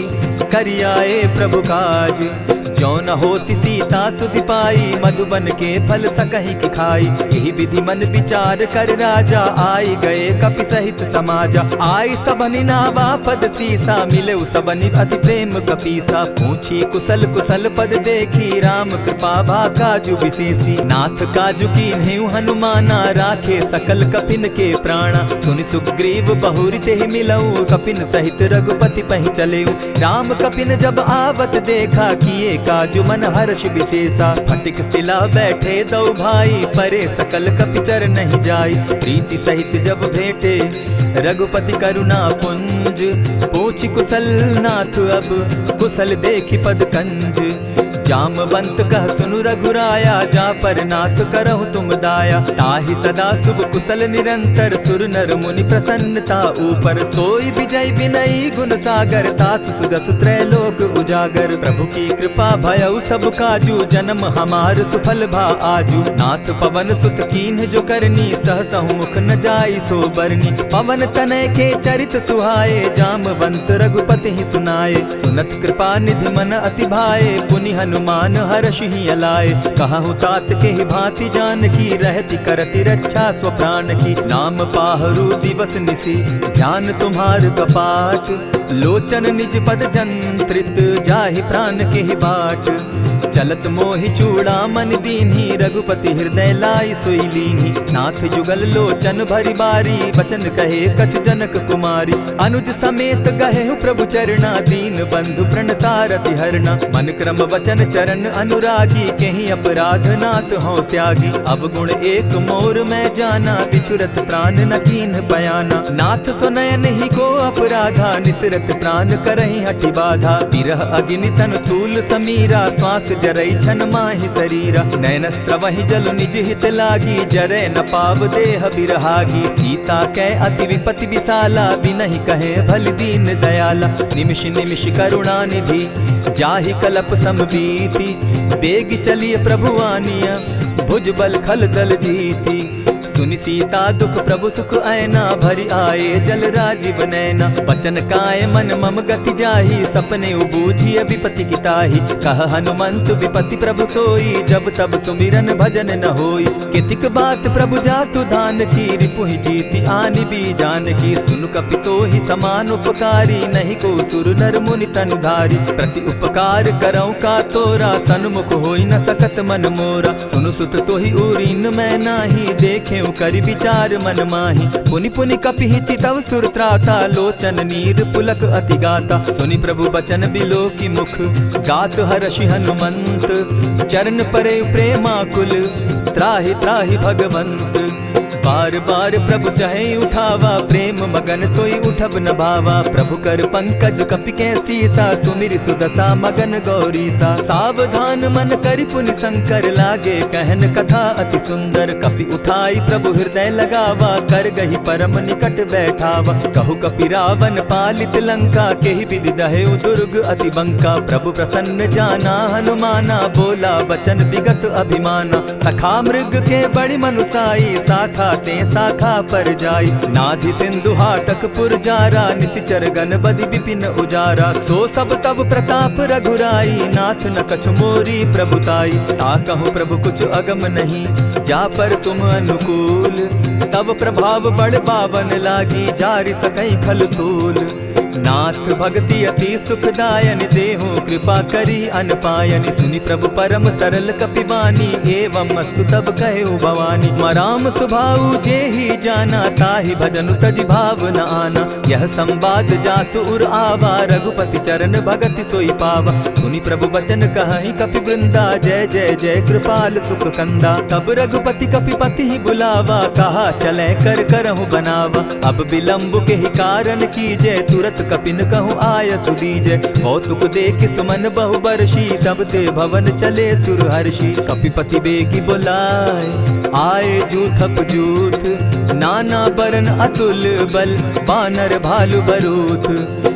करियाए प्रभु काज। जो न होती सीता सुधि पाई, मधुबन के फल सकहि की खाई। यही विधि मन विचार कर राजा, आई गए कपि सहित समाजा। आई सबनि नावा पद सीसा, मिले सबनि अति प्रेम कपीसा। पूछी कुशल कुशल पद देखी, राम कृपा भा काजु विशेषी। नाथ काजु कीन्हेउ हनुमाना, राखे सकल कपिन के प्राणा। सुनि सुग्रीव बहुरि तेहि मिलऊ, कपिन सहित रघुपति पहि चलेऊ। राम कपिन जब आवत देखा, किए काजु मन हर्ष विशेषा। फटिक सिला बैठे दो भाई, परे सकल कपिचर नहीं जाई। प्रीति सहित जब भेटे, रघुपति करुणा पुंज। पूछि कुशल नाथ अब, कुशल देखि पद कंज। जामवंत कह सुनु रघुराया, जा पर नाथ करहु तुम दाया। ताहि सदा शुभ कुशल निरंतर, सुर नर मुनि प्रसन्नता ऊपर। सोई विजय विनयी गुण सागर, तासु सुदसु त्रैलोक उजागर। प्रभु की कृपा भयउ सब काजू, जन्म हमार सुफल भा आजू। नाथ पवन सुत कीन्ह जो करनी, सहसहु मुख न जाई सो बरनी। पवन तनय के चरित सुहाए, जामवंत रघुपति ही सुनाए। सुनत कृपा निधि मन अति भाए, पुनि हनुमान हर्ष ही अलाए। कहु तात के ही भांति जान की, रहती करती रक्षा स्व प्राण की। नाम पाहरु दिवस निसी, ध्यान तुम्हार कपाट। लोचन निज पद जंत्रित, जाहि प्राण के ही बाट। चलत मोहि चूड़ामन दीन्ही, रघुपति हृदय लाई सोई लीन्ही। नाथ जुगल लोचन भरी बारी, बचन कहे कछ जनक कुमारी। अनुज समेत गहे प्रभु चरणा, दीन बंधु प्रणतारति हरना। मन क्रम वचन चरण अनुरागी, कहीं अपराध नाथ हो त्यागी। अब गुण एक मोर में जाना, बिछुरत प्राण न कीन्ह बयाना। नाथ सुनयन ही को अपराधा, निसरत प्राण करहि हठि बाधा। विरह अग्नि तन तूल समीरा, श्वास जरई छन माहि शरीरा। नयन स्त्रवहि जल निज हित लागी, जरै न पाव देह बिरहागी। सीता कै अति विपति विशाला, बिनहि कहे भल दीन दयाला। निमिष निमिष करुणा निधि, जाहि कलप समबीति। बेग चलिए प्रभु आनिया, भुज बल खल दल जीती। सुनि सीता दुख प्रभु सुख ऐना, भरि आए जल राजीव नैना। वचन काय मन मम गति जाहि, सपने बूझिय विपति किताहि। कह हनुमंत विपति प्रभु सोई, जब तब सुमिरन भजन न होई। कितिक बात प्रभु जातु धान की, रिपुहि जीति आनि भी जान की। सुन कपितो ही समान उपकारी, नहीं को सुर नर मुनि तन धारी। प्रति उपकार करौ का तोरा, सन्मुख होई न सकत मन मोरा। सुनु सुत तोहि उरीन मैं नाही, देखे करि विचार मन माही। पुनि पुनि कपिहि चितव सुर त्राता, लोचन नीर पुलक अति गाता। सुनि प्रभु बचन बिलो की मुख, गात हर्षि हनुमंत। चरण परे प्रेमाकुल, त्राहि त्राहि भगवंत। बार बार प्रभु चहे उठावा, प्रेम मगन तोई उठब न भावा। प्रभु कर पंकज कपि के सीसा, सुमिर सुदशा मगन गौरीसा। सावधान मन करि पुनि शंकर, लागे कहन कथा अति सुंदर। कपि उठाई प्रभु हृदय लगावा, कर गही परम निकट बैठावा। कहु कपि रावण पालित लंका, केहि विधि दहेउ दुर्ग अति बंका। प्रभु प्रसन्न जाना हनुमाना, बोला बचन विगत अभिमाना। सखा मृग के बड़ी मनुसाई, साखा ते शाखा पर जाई। नाधि सिंधु हाटक पुरजारा, निशिचर गण बदि विपिन उजारा। सो सब तब प्रताप रघुराई, नाथ न कछु मोरी प्रभुताई। ताकहु प्रभु कुछ अगम नहीं, जा पर तुम अनुकूल। तब प्रभाव बड़ पावन लागी, जारि सकई खल तूल। नाथ भक्ति अति सुखदायन, देहु कृपा करी अनपायन। सुनि प्रभु परम सरल कपिबानी, एवं मस्तु तब कहु भवानी। मराम सुभाऊ जेहि जाना, ताहि भजन तज भाव न आना। यह संवाद जासु उर आवा, रघुपति चरण भगति सोई पावा। सुनि प्रभु बचन कहहि कपि वृंदा, जय जय जय कृपाल सुख कंदा। तब रघुपति कपिपति ही बुलावा, कहा चले कर करहु बनावा। अब विलंब के ही कारण कीजय, तुरत कपिन कहूँ आय सुदीजय। कौतुक देख सुमन बहु बरसी, तब ते भवन चले सुर हर्षि। कपिपति बेगी बुलाए, आए जूथप जूथ। नाना बरन अतुल बल, बानर भालु बरूथ।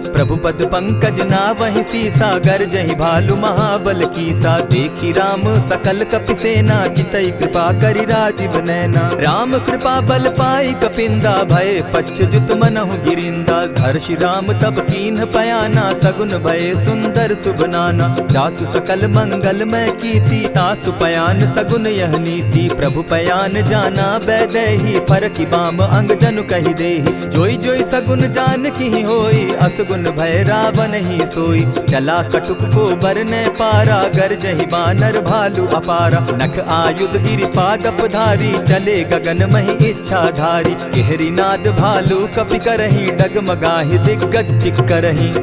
प्रभु पद पंकज नावहि सीसा, गर्जहि भालु महाबल कीसा। देखी राम सकल कपि सेना, चितई कृपा करि राजीव नैना। राम कृपा बल पाई कपिंदा, भय पच्युत मनहु गिरिंदा। हर्षि राम तब कीन्ह पयाना, सगुन भय सुंदर शुभ नाना। जासु सकल मंगल मैं कीति, तासु पयान सगुन यह नीति। प्रभु पयान जाना बैदेही, फरकि बाम अंग जनु कहि देहि। जोई जोई सगुन जान की होई, असगुन भय रावण ही सोई। चला कटुक को बरने पारा, गर्जहि बानर भालु अपारा। नख आयुध गिरि पादप धारी, चले गगन महि इच्छा धारी। केहरी नाद भालु कपि करहि, डगमगाहि दिग्गज चिक्करहि।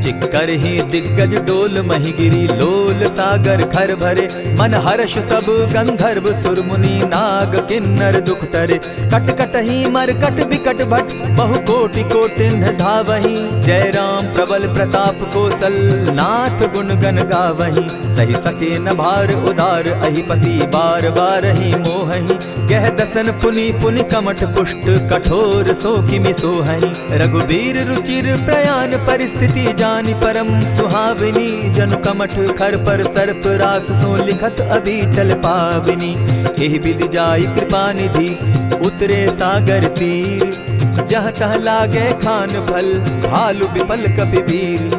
चिक्करहि दिग्गज डोल महि गिरी, लोल सागर खर भरे। मन हर्ष सब गंधर्व सुर मुनि, नाग किन्नर दुख तरे। कट कटहि मरकट बिकट भट, बहु कोटि कोटिन्ह धावहि। जय राम प्रबल प्रताप कौशल, नाथ गुण गण गावहि। सही सके न भार उदार, अहिपति बार बार ही मोहहि। गह दसन पुनि पुनि कमठ पुष्ट, कठोर सो किमि सोहहि। रघुबीर रुचिर प्रयाण परिस्थिति, जानि परम सुहाविनी। जनु कमठ खर पर सर्प रास, सो लिखत अभी चल पाविनी। एहि विधि जाई कृपा निधि, उतरे सागर तीर। जह तह लागे खान फल, भालु विफल कपि वीर।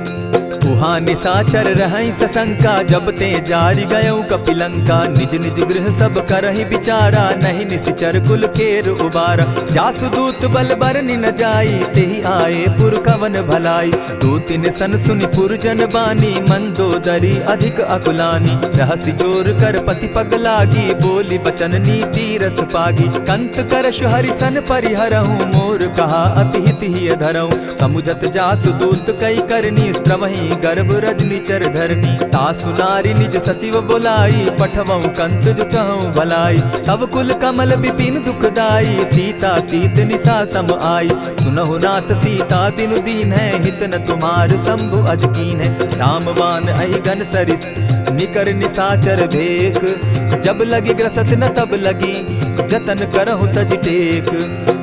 उहाँ निशाचर रहई सशंका, जब ते जारी गयऊ कपिलंका। निज निज गृह सब करहि विचारा, नहीं निशिचर कुल केर उबारा। जासुदूत बल बरनि न जाई, तेहि आए पुर कवन भलाई। दूतिन सन सुनि पुरजन बानी, मंदोदरी अधिक अकुलानी। रहसि जोर कर पति पग लागी, बोली बचन नीति रस पागी। कंत करश हरिसन परिहरहूँ, मोर कहा अति हित ही धरऊँ। समुझत जासुदूत कई करनी, स्त्रवहि गर्भ रजनी चर धरनी। तासु नारी निज सचिव बोलाई, पठवऊँ कंत जो चहऊँ भलाई। तब कुल कमल विपिन दुखदाई, सीता सीत निशा सम आई। सुनहु नाथ सीता दिनु दीन है, हित न तुम्हार शंभु अजकीन है। रामवान अहिगन सरिस निकर निशाचर भेक, जब लगी ग्रसत न तब लगी, जतन करहु तज टेक।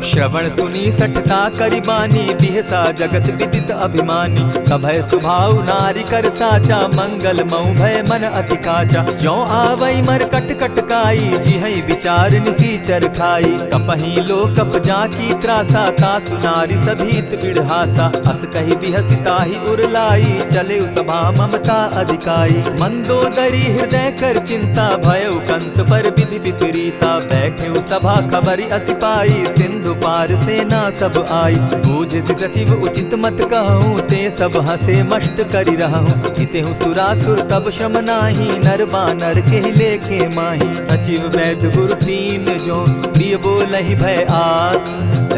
श्रवण सुनी सठता करिबानी, बिहसा जगत विदित अभिमानी। सभय सुभाव नारी कर साचा, मंगल मऊ भय मन अति काचा। ज्यों आवई मर कट कटकाई, जिहई विचार निसीचर खाई। कपही लो कप जाकी त्रासा, तासु नारी सभीत बिढ़ासा। अस कही बिहसिताहि उरलाई, चले सभा ममता अधिकाई। मंदोदरी हृदय कर चिंता, भयउ कंत पर विधि विपरीता। बैठे सभा खबरी असी पाई, सिंधु पार सेना सब आई। बूझसि सचिव उचित मत कहूँ, ते सब हंसे मष्ट करि रहूँ। हितेहु सुरासुर तब शम नाही, नर बानर के लेखे माही। सचिव वैद्य गुरु तीन जो, प्रिय बोलहि भय आस।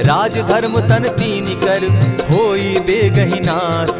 राज धर्म तन तीन कर, होई बेगहि नास।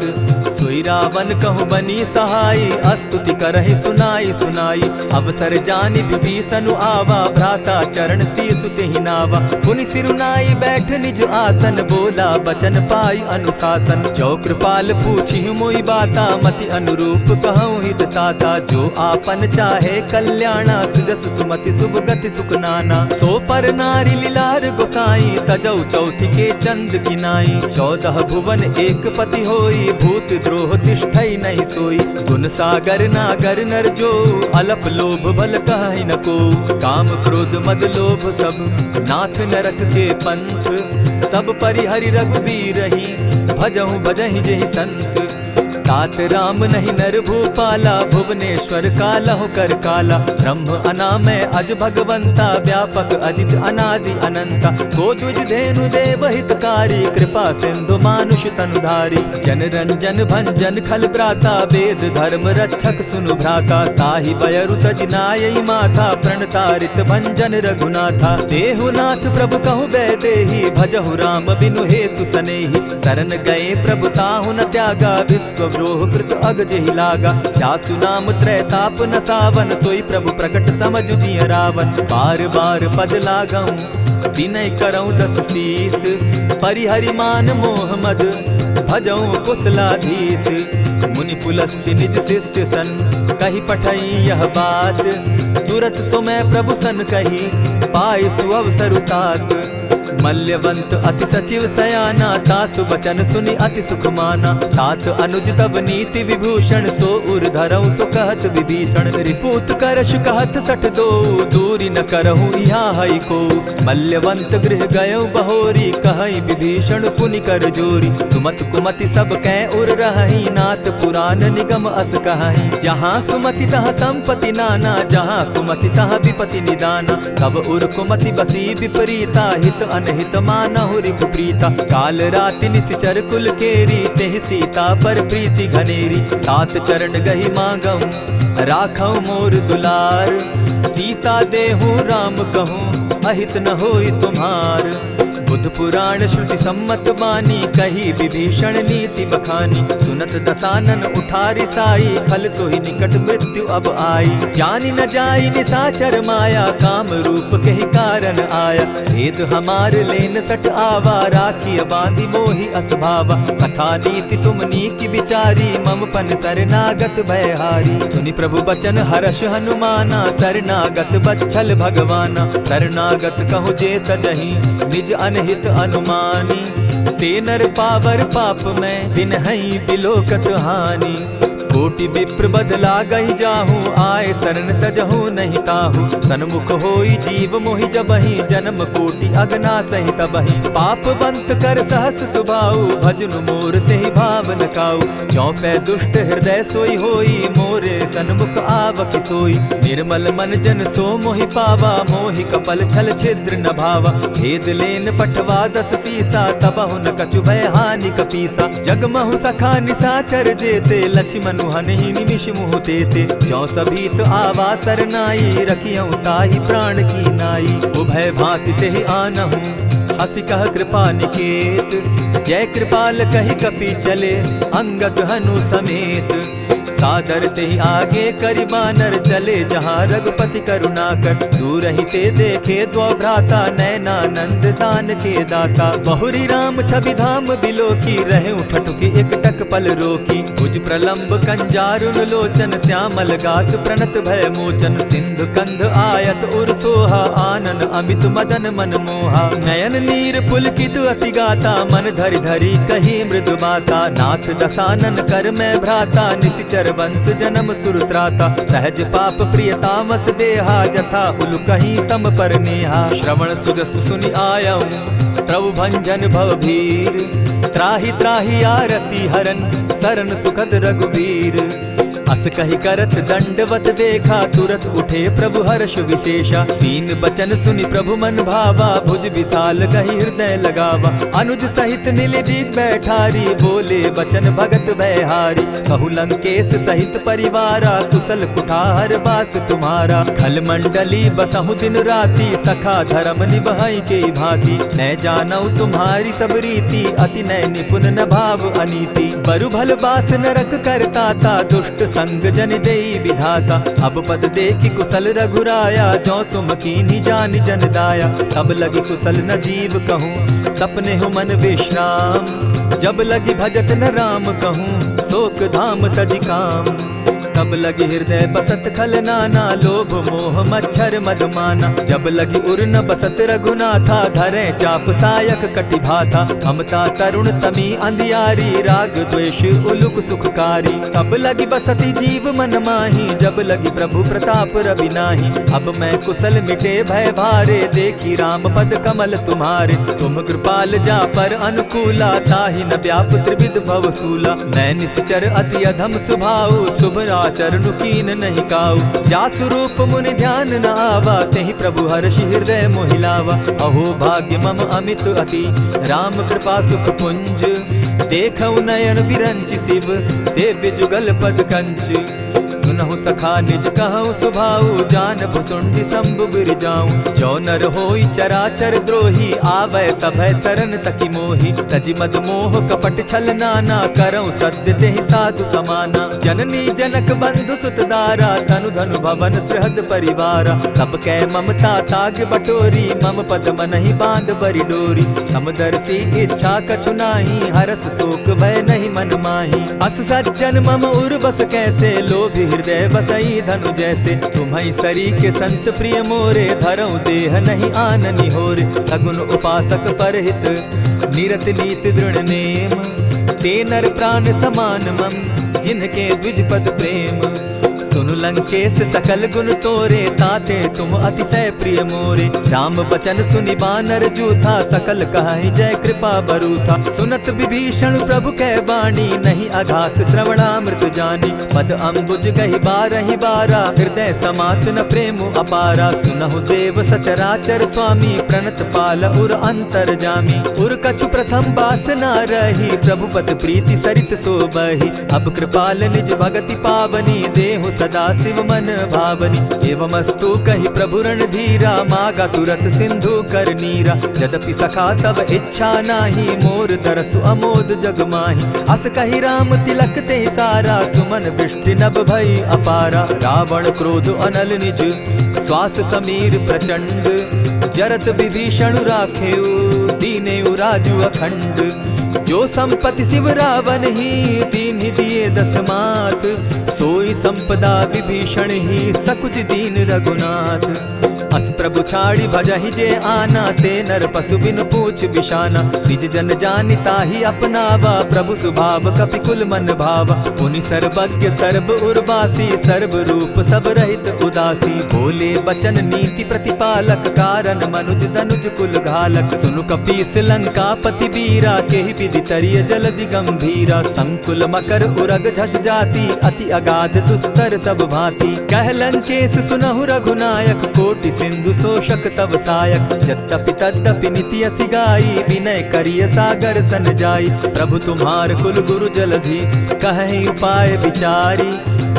सोई रावण कहु बनी सहाई, अस्तुति करहि सुनाई सुनाई। अवसर जानि विभीषण आवा, भ्राता चरण शीसु तेहि नावा। पुनि सिरुनाई बैठ निज आसन, बोला बचन पाई अनुशासन। जो कृपाल पूछि मोई बाता, मति अनुरूप कहूँ हित ताता। जो आपन चाहे कल्याणा, सिदस सुमति शुभ गति सुख नाना। सो पर नारी लीलार गोसाई, तजौ चौथि के चंद किनाई। 14 भुवन एक पति होई, भूत द्रोह तिष्ठई नहीं सोई। गुण सागर नागर नर जो, अलप लोभ बल कहि न को। काम क्रोध मद लोभ सब, नाथ नरक के पंथ। सब परिहरि रघुबीरहि, भजहु भजहि जेहि संत। तात राम नहीं नर भूपाला, भुवनेश्वर कालहु कर काला। ब्रह्म अनामय अज भगवंता, व्यापक अजित अनादि अनंता। को तुझ धेनु देव हितकारी, कृपा सिंधु मानुष तनुधारी। जन रंजन भंजन खल भ्राता, वेद धर्म रक्षक सुनु भ्राता। ताहि बयरु तज नायई माथा, प्रणतारित भंजन रघुनाथा। देहुनाथ प्रभु कहु बैदेहि, भजहु राम बिनु हेतु सनेहि। शरण गए प्रभु ताहु न त्यागा, विश्व द्रोह कृत अग जेहि लागा। जासु नाम त्रैताप न सावन, सोई प्रभु प्रकट समझ जिय रावण। बार बार पद लागऊं, विनय करऊं 10 शीस। परिहरि मान मोह मद, भजऊं कुशलाधीश। मुनि पुलस्ति निज शिष्य सन, कही पठई यह बात। तुरत सो मैं प्रभु सन कही, पाई सुअवसर तात। मल्यवंत अति सचिव सयाना, तासु बचन सुनि अति सुख माना। तात अनुज तब नीति विभूषण, सो उर धरऊं सो कहत विभीषण। रिपुत करश कहत सठ दो, दूरी न करहूँ यहाँ हई को। मल्यवंत गृह गयऊ बहोरी, कहई विभीषण पुनि कर जोरी। सुमत कुमति सब कै उर रहई, नाथ पुराण निगम अस कहई। जहाँ सुमति तहाँ संपत्ति नाना, जहाँ कुमति तहाँ विपति निदाना। तब उर कुमति बसी विपरीता, हित अनहित मानहु रिपु प्रीता। काल राति निशिचर कुल केरी, तेहि सीता पर प्रीति घनेरी। तात चरण गहि मांगऊं, राखऊं मोर दुलार। सीता देहूँ राम कहूँ, अहित न होई तुम्हार। बुध पुराण श्रुति सम्मत बानी, कही विभीषण नीति बखानी। सुनत दसानन उठारी साई, खल तो ही निकट मृत्यु अब आई। जानी न जाई निशाचर माया, काम रूप के ही कारण आया। भेद हमार लेन सट आवा, राखी बांधी मोहि असभावा। सखा नीति तुम नीति विचारी, मम पन शरणागत भयहारी। सुनि प्रभु बचन हर्ष हनुमाना, शरणागत बच्छल भगवाना। शरणागत कहु जे तजहि, निज अनहित अनुमानी। ते नर पावर पाप में, दिन हई बिलोकत हानि। कोटि विप्र बदला गई जाहू, आए शरण तजहू नहीं ताहू। सन्मुख होई जीव मोहि जबहि, जन्म कोटि अगना सही तबहि। पापवंत कर सहस सुभाऊ, भजनु मोर तेहि भाव न काऊ। चौपै दुष्ट हृदय सोई होई, मोरे सन्मुख आवक सोई। निर्मल मन जन सो मोहि पावा, मोहि कपल छल छिद्र न भावा। भेद लेन पठवा दस सीसा, तबहु न कछु भय हानि कपीसा। जगमहु सखा निसाचर जेते, लक्ष्मण हनहि निमिष मुह तेते। जो सभीत आवा सरनाई, रखियऊ ताहि प्राण की नाई। उभय भांति तेहि आनहु, हसि कह कृपा निकेत। जय कृपाल कहि कपि चले, अंगद हनु समेत। सादर तेहि आगे करि बानर, चले जहाँ रघुपति करुणाकर। दूर ही ते देखे द्वौ भ्राता, नयनानंद दान के दाता। बहुरी राम छवि धाम बिलोकी, रहे उठटुकी एक टक पल रोकी। भुज प्रलंब कंजारुन लोचन, श्यामल गात प्रणत भय मोचन। सिंधु कंध आयत उर सोहा, आनन अमित मदन मन मोहा। नयन नीर पुलकित अति गाता, मन धरि धरि कही मृदु बाता। नाथ दसानन कर मैं भ्राता, निशिचर वंश जन्म सुरत्राता। सहज पाप प्रियतामस देहा, जथा उलु कहीं तम पर नेहा। श्रवण सुजस सुनि आयऊ, प्रभु भंजन भव भीर। त्राहि त्राहि आरती हरन, सरन सुखद रघुवीर। अस कहि करत दंडवत देखा, तुरत उठे प्रभु हर्ष विशेषा। तीन बचन सुनि प्रभु मन भावा, भुज विशाल कहि हृदय लगावा। अनुज सहित नीलदीप बैठारी, बोले बचन भगत भयहारी। कहु लंकेश सहित परिवारा, कुशल कुठार बास तुम्हारा। खल मंडली बसहु दिन राति, सखा धर्म निभाई के भांति। न जानऊ तुम्हारी सब रीति, अति नय निपुण न भाव अनीति। बरु भल बास नरक करताता, दुष्ट संग जन देई विधाता। अब पद देखि कुशल रघुराया, जो तुम कीन्ही जानि जन दाया। तब लगी कुशल न जीव कहूँ, सपने हो मन विश्राम। जब लगी भजत न राम कहूँ, शोक धाम तजि काम। तब लगी हृदय बसत खल नाना, लोभ मोह मच्छर मधुमाना। जब लगी उर न बसत रघुनाथा, धरे चाप सायक कटि भाथा। ममता तरुण तमी अंधियारी, राग द्वेष उलुक सुखकारी। तब लगी बसती जीव मन माही, जब लगी प्रभु प्रताप रवि नाही। अब मैं कुशल मिटे भय भारे, देखी राम पद कमल तुम्हारे। तुम कृपाल जा पर अनुकूला, ताहि न व्याप त्रिविध भव सूला। मैं निश्चर अति अधम स्वभाव, शुभ चरणु कीन नहीं काऊ। जासु रूप मुनि ध्यान न आवा, तेहि प्रभु हर्षि हृदय मोहिलावा। अहो भाग्य मम अमित अति, राम कृपा सुख पुंज। देखऊ नयन विरंचि शिव, सेव्य जुगल पद कंच। सुनहु सखा निज कहु सुभाऊ, जान भुसुंडि शंभु गिर जाऊं। जो नर होई चराचर द्रोही, आवे सभय सरन तकी मोही। तजि मद मोह कपट छल नाना, करऊं सत्य तेहि साधु समाना। जननी जनक बंधु सुत दारा, तनु धनु भवन सृहद परिवारा। सब कै ममता ताग बटोरी, मम पद मनहि बांध बरि डोरी। समदर्शी इच्छा कछु नाही, हरस शोक भय नहीं मन माही। अस सज्जन मम उर बस कैसे, लोभी हृदय बसई धनु जैसे। तुम्हि सरी के संत प्रिय मोरे, धरऊं देह नहीं आननि होरे। सगुन उपासक परहित, निरत नीति दृढ़ नेम। ते नर प्राण समान मम, जिनके द्विज पद प्रेम। सुनु लंकेश सकल गुण तोरे, ताते तुम अतिशय प्रिय मोरे। राम बचन सुनि बानर जूथा, सकल कहाहि जय कृपा बरूथा। सुनत विभीषण प्रभु कै बाणी, नहीं अघात श्रवणामृत जानी। पद अम्बुज गहि बारहि बारा, हृदय समात न प्रेम अपारा। सुनहु देव सचराचर स्वामी, प्रणत पाल उर अंतर जामी। उर कछु प्रथम बास न रही, प्रभु पद प्रीति सरित सोबहि। अब कृपाल निज भगति पावनी, देहु सदा शिव मन भावनी। एवमस्तु कहि प्रभु रणधीरा, मागा तुरत सिंधु कर नीरा। यद्यपि सखा तब इच्छा नाही, मोर दरसु अमोद जग माही। अस कहि राम तिलक ते सारा, सुमन वृष्टि नभ भई अपारा। रावण क्रोध अनल निज, श्वास समीर प्रचंड। जरत विभीषण राखेउ, दीनेउ राजु अखंड। जो संपत्ति शिव रावण ही, दीन्हि दिए दस मात। सोई संपदा विभीषण ही, सकुच दीन रघुनाथ। अस प्रभु छाड़ी भजहि जे आना, ते नर पशु बिन पूज पूछ बिशाना। निज जन जानिता ही अपनावा, प्रभु स्वभाव कपि कुल मन भावा। मुनि सर्वज्ञ सर्व उर्वासी, सर्व रूप सब रहित उदासी। बोले बचन नीति प्रतिपालक, कारण मनुज दनुज कुल घालक। सुनु कपीस लंकापति वीरा, केहि विधि तरिय जलधि गंभीरा। संकुल मकर उरग झष जाति, अति अगाध दुस्तर सब भांति। कह लंकेश सुनहु रघुनायक, कोटि सिंधु शोषक तव सायक। यद्यपि तद्यपि निति असि गाई, विनय करिय सागर सन जाई। प्रभु तुम्हार कुल गुरु जलधि, कहि उपाय विचारी।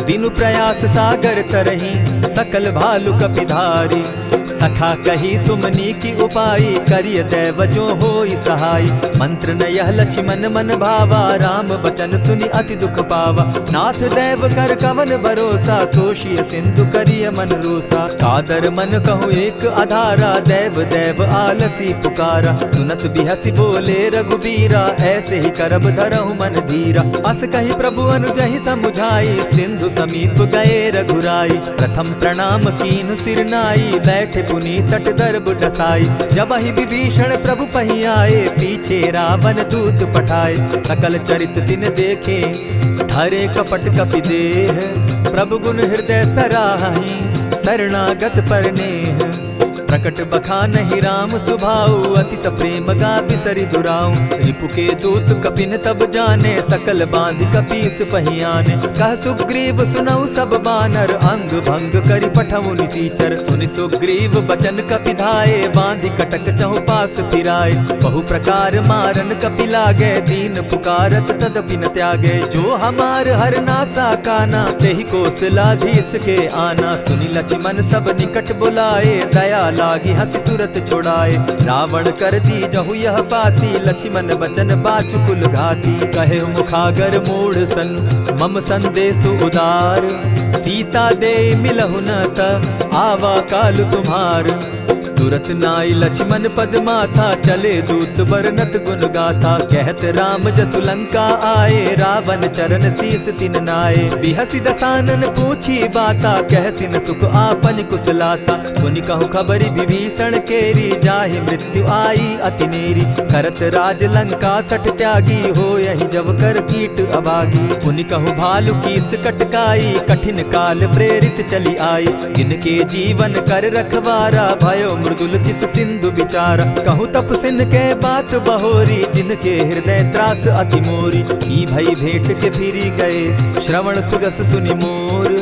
बिनु प्रयास सागर तरही, सकल भालु कपिधारी। सखा कही तुमनी की उपाई, करिय दैव जो होई सहाय। मंत्र न यह लक्ष्मण मन भावा, राम बचन सुनि अति दुख पावा। नाथ दैव कर कवन भरोसा, सोषिय सिंधु करिय मन रोसा। कादर मन कहूँ एक आधारा, दैव दैव आलसी पुकारा। सुनत बिहसी बोले रघुबीरा, ऐसे ही करब धरहु मन धीरा। अस कही प्रभु अनुजहि समुझाई, सिंधु समीप गए रघुराई। प्रथम प्रणाम कीन सिर नाई, बैठे पुनि तट दर्ब डसाई। जब ही विभीषण प्रभु पही आए, पीछे रावण दूत पठाए। सकल चरित दिन देखे, धरे कपट कपि देह। प्रभु गुण हृदय सराहि, शरणागत परनेह। प्रकट बखानहि राम सुभाऊ, अति सप्रेम गा बिसरि दुराऊ। रिपु के दूत कपिन तब जाने, सकल बांधि कपीस पहियाने। कह सुग्रीव सुनऊ सब बानर, अंग भंग करि पठऊ निसीचर। सुनि सुग्रीव बचन कपि धाये, बांधि कटक चहु पास फिराए। बहु प्रकार मारन कपि लागे, दीन पुकारत तदपि न त्यागे। जो हमार हर नासा काना, तेहि कौशलाधीश के आना। सुनि लक्ष्मण सब निकट बुलाए, दया लागी हंसी तुरत छुड़ाए। रावण कर दी जहु यह पाती, लक्ष्मण बचन बाचु कुल घाती। कहे मुखागर मूढ़ सन, मम संदेश उदार। सीता दे मिलहु न त, आवा काल तुम्हार। तुरत नाई लक्ष्मण पद माथा, चले दूत बरनत गुण गाथा। कहत राम जसु लंका आए, रावण चरण शीस तिन नाए। बिहसी दसानन पूछी बाता, कहसिन सुख आपन कुशलाता। सुनि कहु खबरि विभीषण केरी, जाहि मृत्यु आई अति नेरी। करत राज लंका सठ त्यागी, हो यही जब कर कीट अभागी। पुनि कहु भालु कीस कटकाई, कठिन काल प्रेरित चली आई। जिनके जीवन कर रखवारा, भयो मृदुल चित सिंधु विचारा। कहूँ तपसिन के बात बहोरी, जिनके हृदय त्रास अति मोरी। ई भई भेंट के फिरी गए, श्रवण सुरस सुनि मोर।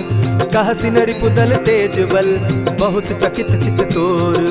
कहसिन रिपुदल तेज बल, बहुत चकित चित तोर।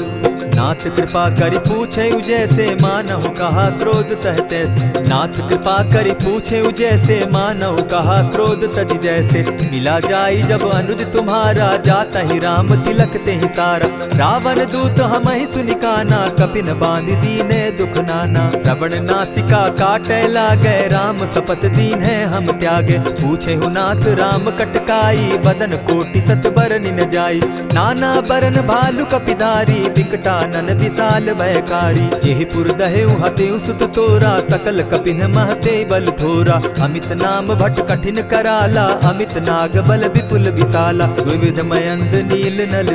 नाथ कृपा करि पूछे जैसे, मानहु कहा क्रोध तह तैसे। नाथ कृपा करि पूछे जैसे, मानहु कहा क्रोध तज जैसे। मिला जाई जब अनुज तुम्हारा, जाता ही राम तिलक ते ही सारा। रावण दूत हम ही सुनि काना, कपिन बांधि दीने दुख नाना। श्रवण नासिका काटे लागे, राम शपथ दीन है हम त्यागे। पूछे हु नाथ राम कटकाई, बदन कोटि सत बरनि न जाई। नाना बरन भालु कपिधारी, विकटा नन विशाल भयकारी। जेहिपुर दहेउ हतेउ सुत तोरा, सकल कपिन महते बल थोरा। अमित नाम भट कठिन कराला, अमित नाग बल विपुल विशाला। विविध मयंद नील नल,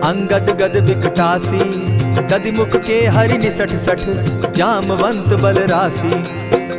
अंगद गद विकटासी। गदि मुख के हरि निसठ सठ, जामवंत बल राशि।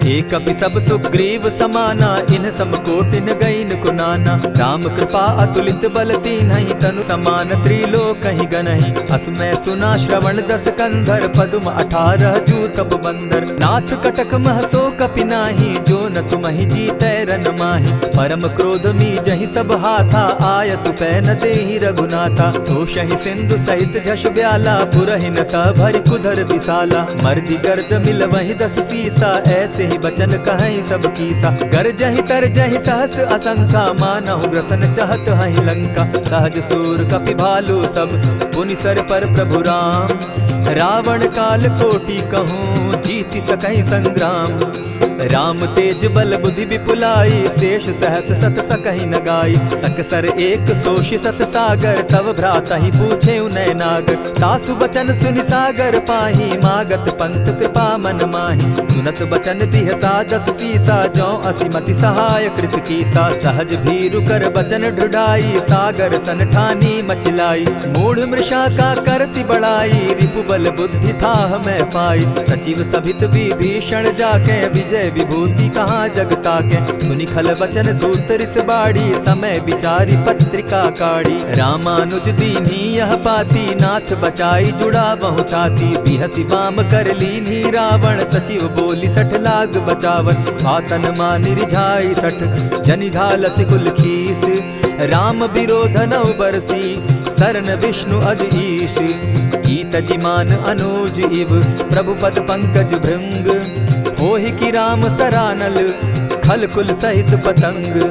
एक कपि सब सुग्रीव समाना, इन सम कोटिन गईन कुनाना। राम कृपा अतुलित बल दीन्हि, तनु समान त्रिलोक ही गनहि। अस मैं सुना श्रवण दस कंधर, पदुम 18 जूतब बंदर। नाथ कटक महसो कपि नाही, जो न तुमहि जीतै रन माहि। परम क्रोध मी जहि सब हाथा, आय सुपै न देहि रघुनाथा। सोषहि सिंधु सहित झष ब्याला, पुरहि न त भरि कुधर विशाला। मर्दि गर्द मिल वहि 10 सीसा, ऐसे ही बचन कहीं सब कीसा। गरजहि तरजहि सहस असंख्या, मानहु ग्रसन चहत हहि लंका। सहज सूर कपि भालु सब, पुनि सर पर प्रभु राम। रावण काल कोटि कहूँ, जीति सकहि संग्राम। राम तेज बल बुद्धि विपुलाई, शेष सहस सत सकहि न गाई। सकसर एक सोषि सत सागर, तव भ्राता ही पूछे उनय नागर। तासु बचन सुनि सागर पाही, मागत पंत कृपा मन माही। सुनत बचन दिह सादस सीसा, जौ असिमति सहाय कृत कीसा। सहज भीरु कर बचन ढुढ़ाई, सागर सन ठानी मचिलाई। मूढ़ मृषा का करसि बढ़ाई, रिपु बल बुद्धि थाह मैं पाई। सचिव सभित विभीषण जाके, विजय विभूति कहाँ जग ताके। सुनि खल बचन दूत रिस बाड़ी, समय विचारी पत्रिका काढ़ी। रामानुज दीन्ही यह पाती, नाथ बचाई जुड़ा बहु छाती। बिहसि बाम कर लीन्ही रावण, सचिव बोली सठ लाग बचावन। आतन मानि रिझाई सठ, जनि घालसि कुल खीस। राम विरोध नौ बरसी, सरन विष्णु अज ईश। कीत जिमान अनुज इव, प्रभु पद पंकज भृंग। होहि की राम सरानल, खल कुल सहित पतंग।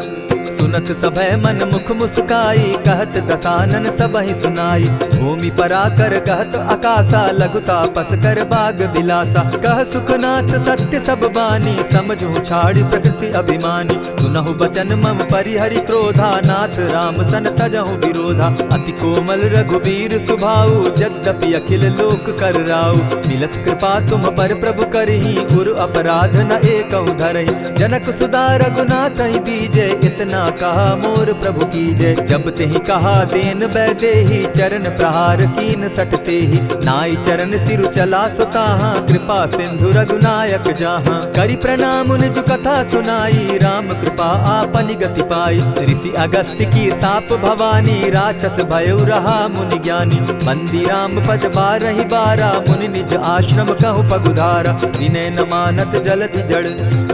सुनत सभय मन मुख मुस्काई, कहत दसानन सबहि सुनाई। भूमि पराकर कहत आकाशा, लघु तापस कर बाग बिलासा। कह सुखनाथ सत्य सब बानी, समझू छाड़ी प्रकृति अभिमानी। सुनहु बचन मम परिहरि क्रोधा, नाथ राम सन तजहु विरोधा। अति कोमल रघुबीर सुभाऊ, जगदपि अखिल लोक कर राऊ। मिलत कृपा तुम पर प्रभु करही, गुरु अपराध न एकहु धरहि। जनक सुदा रघुनाथ ही दीजे, इतना कहा मोर प्रभु कीजे। जब तेहि कहा देन बैदेही, चरण प्रहार कीन सटते ही। नाई चरण सिरु चला सुताहा, कृपा सिंधु रघुनायक जाहा। करि प्रणाम निज कथा सुनाई, राम कृपा आपनि गति पाई। ऋषि अगस्त्य की साप भवानी, राक्षस भयउ रहा मुनि ज्ञानी। बंदी राम पद बारहि बारा, मुनि निज आश्रम कहु पगुधारा। विनय न मानत जलधि जड़,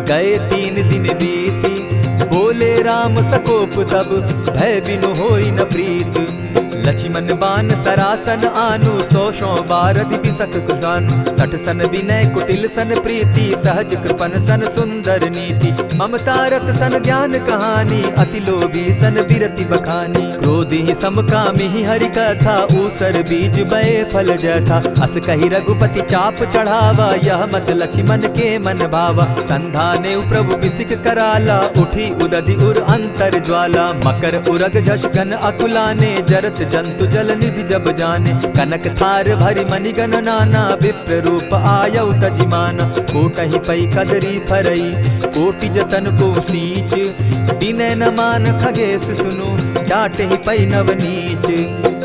गए 3 दिन बीती। बोले राम सकोप तब, भय बिनु होई न प्रीत। लक्ष्मण बान सरासन आनु, 100 बारधि बिसक कुजानु। 60 सन विनय कुटिल सन प्रीति, सहज कृपन सन सुंदर नीति। ममता रत सन ज्ञान कहानी, अति लोभी सन बिरति बखानी। क्रोधि समकामी हरि कथा, ऊसर बीज बये फल जथा। अस कहि रघुपति चाप चढ़ावा, यह मत लक्ष्मण के मन भावा। संधाने प्रभु बिसिक कराला, उठी उदधि उर अंतर ज्वाला। मकर उरग झष घन अकुलाने, जरत जंतु जल निधि जब जाने। कनक थार भरि मणिगण नाना, विप्र रूप आयौ तजिमाना। कोटहि पै कदरी फरई, कोटि जतन को सींच। विनय न मान खगेश सुनु, डांटहि पै नव नीच।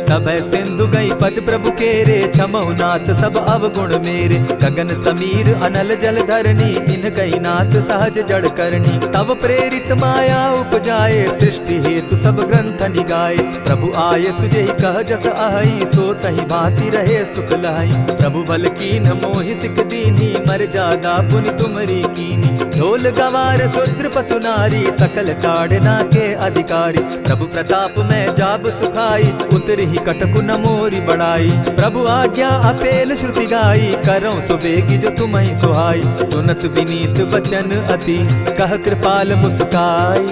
सभय सिंधु गई पद प्रभु केरे, क्षमहु नाथ सब अवगुण मेरे। गगन समीर अनल जल धरनी, इन कही नाथ सहज जड़ करनी। तब प्रेरित माया उपजाए, सृष्टि हेतु सब ग्रंथ निगाए। प्रभु आय सुजेहि कह जस अहई, सो तहि भांति रहे सुख लहई। प्रभु बल कीन मोहि सिख दीनी, मर जादा पुनि तुमरी कीनी। ढोल गवार शूद्र पशु नारी, सकल ताड़ना के अधिकारी। प्रभु प्रताप में जाब सुखाई, उतरि कटकु न मोरी बड़ाई। प्रभु आज्ञा अपेल श्रुति गाई, करौ सुबेगी जो तुम्हि सुहाई। सुनत विनीत बचन अति, कह कृपाल मुस्काई।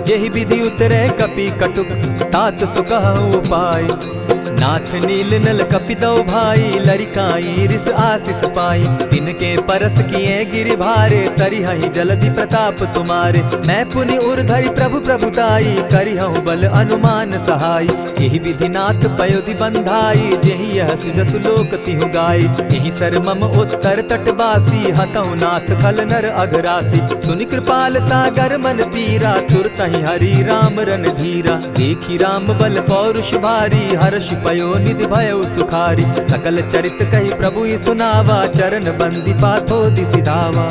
जेहि विधि उतरे कपि कटुक, तात सुकहु उपाय। नाथ नील नल कपि दो भाई, लरिकाई रिस आशीष पाई। तिनके परस किए गिरि भारे, तरिहहि जलधि प्रताप तुम्हारे। मैं पुनि उर्धरि प्रभु प्रभुताई, करिहु बल अनुमान सहाय। एहि विधि नाथ पयोधि बंधाई, जेहि यह सुजसु लोक तिहु गाई। एहि सर मम उत्तर तटवासी, हतहु नाथ खल नर अघरासी। सुनि कृपाल सागर मन पीरा, तुरतहि हरि राम रन धीरा। देखी राम बल पौरुष भारी, हर्ष पयो निधि भयो सुखारी। सकल चरित कही प्रभु ही सुनावा, चरण बंदी पाथो दिसि धावा।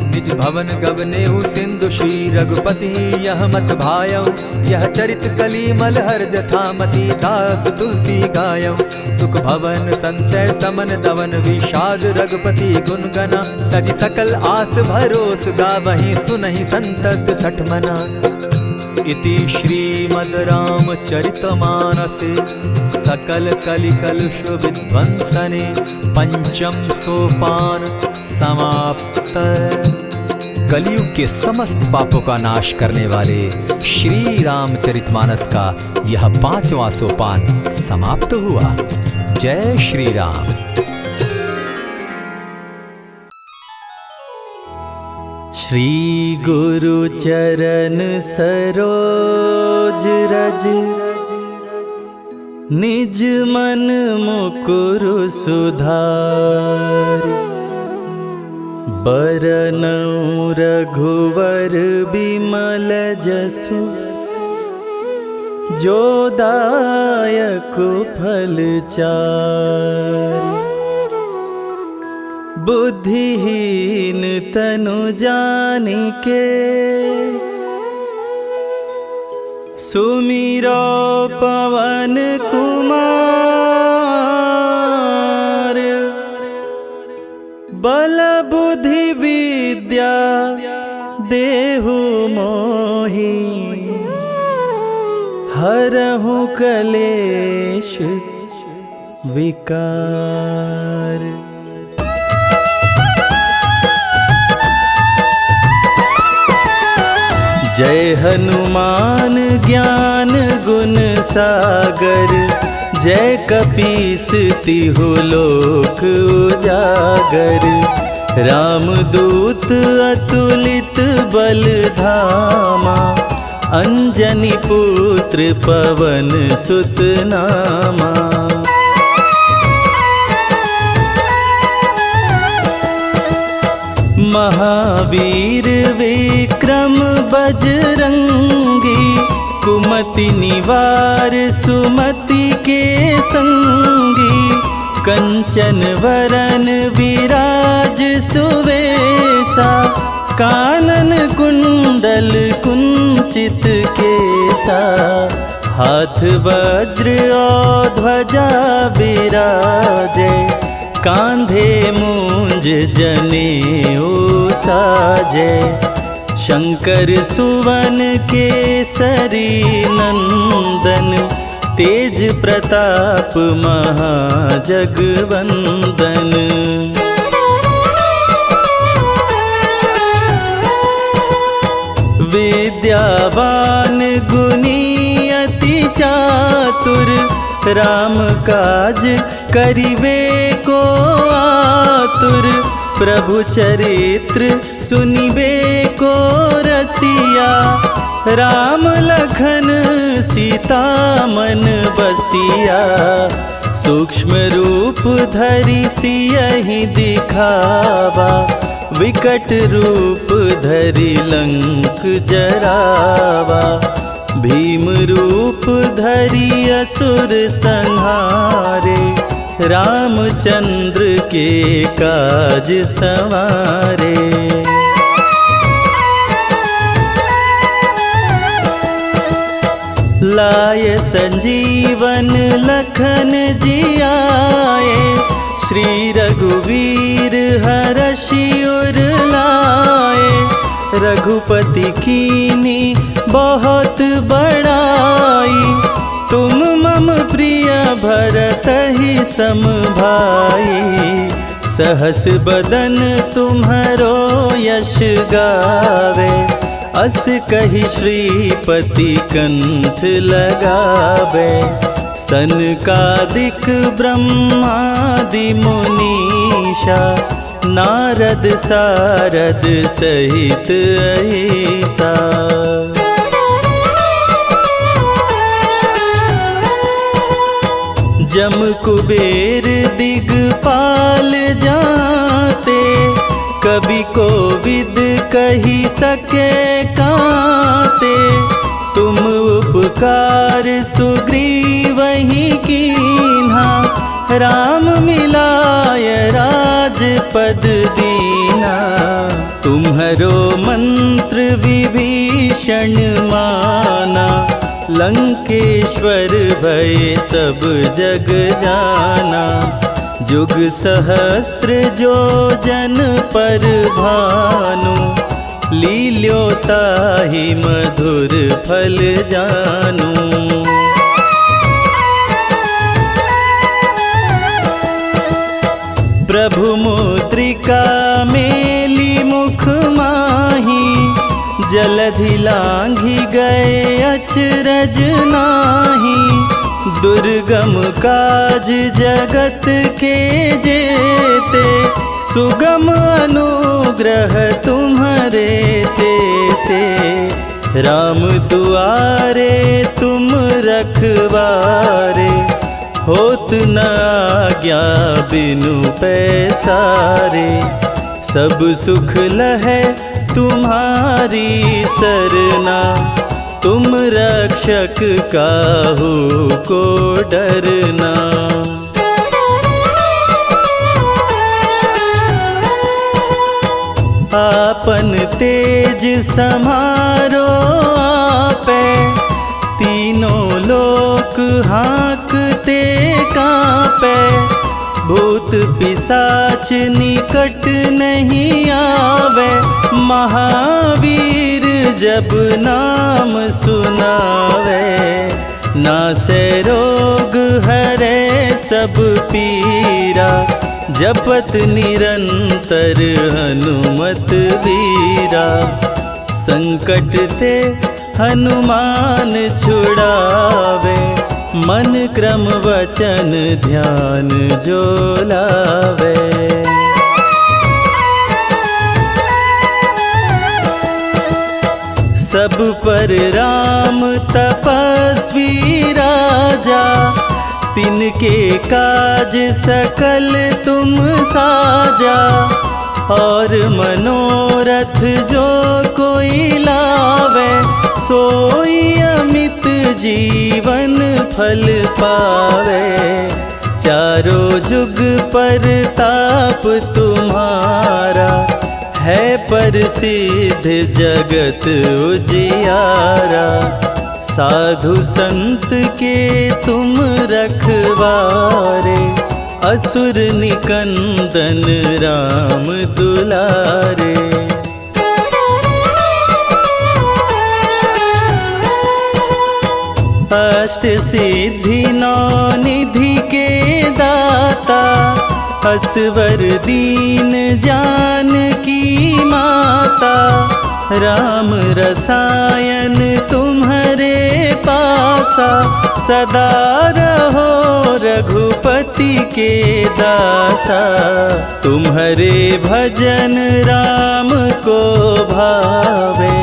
निज भवन गवनेहु सिंधु श्री रघुपति, यह मत भायौ। यह चरित कली मलहर जथामति, दास तुलसी गायौ। सुख भवन संशय समन दवन, विषाद रघुपति गुण गना। तजि सकल आस भरोस, गावहि सुनहि संतत सठ मना। इति श्रीमद् रामचरितमानसे, सकल कलि कलुष विध्वंसने। पंचम सोपान समाप्त। कलयुग के समस्त पापों का नाश करने वाले श्री रामचरितमानस का यह 5वां सोपान समाप्त हुआ। जय श्री राम। श्री गुरु चरण सरोज रज, निज मन मुकुरु सुधारि। बरनउँ रघुवर बिमल जसु, जो दायक फल चारि। बुद्धिहीन तनु जानिके, सुमिरो पवन कुमार। बल बुद्धि विद्या देहु मोहि, हरहु कलेश विकार। जय हनुमान ज्ञान गुण सागर, जय कपीस तिहु लोक उजागर। रामदूत अतुलित बल धामा, अंजनी पुत्र पवन सुत नामा। महावीर विक्रम बजरंगी, कुमति निवार सुमति के संगी। कंचन वरन विराज सुवेसा, कानन कुंडल कुंचित केसा। हाथ वज्र और ध्वजा बिराजे, कांधे मूंज जनेऊ साजे। शंकर सुवन केसरी नंदन, तेज प्रताप महाजगवंदन। विद्यावान गुणी अति चातुर, राम काज करिवे को आतुर। प्रभु चरित्र सुनिबे को रसिया, राम लखन सीता मन बसिया। सूक्ष्म रूप धरि सियहि दिखावा, विकट रूप धरि लंक जरावा। भीम रूप धरि असुर संहारे, रामचंद्र के काज सवारे। लाय संजीवन लखन जियाए, श्री रघुवीर हरषि उर लाए। रघुपति कीनी बहुत बड़ाई, तुम मम प्रिय भरतहि सम भाई। सहस बदन तुम्हरो यश गावे, अस कहि श्रीपति कंठ लगावे। सनकादिक ब्रह्मादि मुनीषा, नारद सारद सहित अहिसा। जम कुबेर दिगपाल जाते, कवि कोविद कही सके काते। तुम उपकार सुग्रीवहि कीन्हा, राम मिलाय राजपद दीना। तुम्हरो मंत्र विभीषण माना, लंकेश्वर भय सब जग जाना। जुग सहस्त्र जो जन पर भानु, लील्योताहि मधुर फल जानू। प्रभु मुद्रिका मेली मुख माही, जलधि लांघि गए अचरज नाही। दुर्गम काज जगत के जेते,
सुगम अनुग्रह तुम्हारे ते राम दुआरे तुम रखवारे, होत न आज्ञा बिनु पैसारे। सब सुख लहै तुम्हारी सरना, तुम रक्षक काहू को डरना। आपन तेज समारो आपे, तीनों लोक हाँकते कांपे। भूत पिशाच निकट नहीं आवे, महावीर जब नाम सुनावे। नासे रोग हरे सब पीरा, जपत निरंतर हनुमत वीरा। संकट ते हनुमान छुड़ावे, मन क्रम वचन ध्यान जो लावे। सब पर राम तपस्वी राजा, तिनके काज सकल तुम साजा। और मनोरथ जो कोई लावे, सोई अमित जीवन फल पावे। चारों जुग पर ताप तुम्हारा, है प्रसिद्ध जगत उजियारा। साधु संत के तुम रखवारे, असुर निकंदन राम दुलारे। अष्ट सिद्धि नौ निधि के दाता, असवर दीन जानकी माता। राम रसायन तुम्हारे पासा, सदा रहो रघुपति के दासा। तुम्हारे भजन राम को भावे,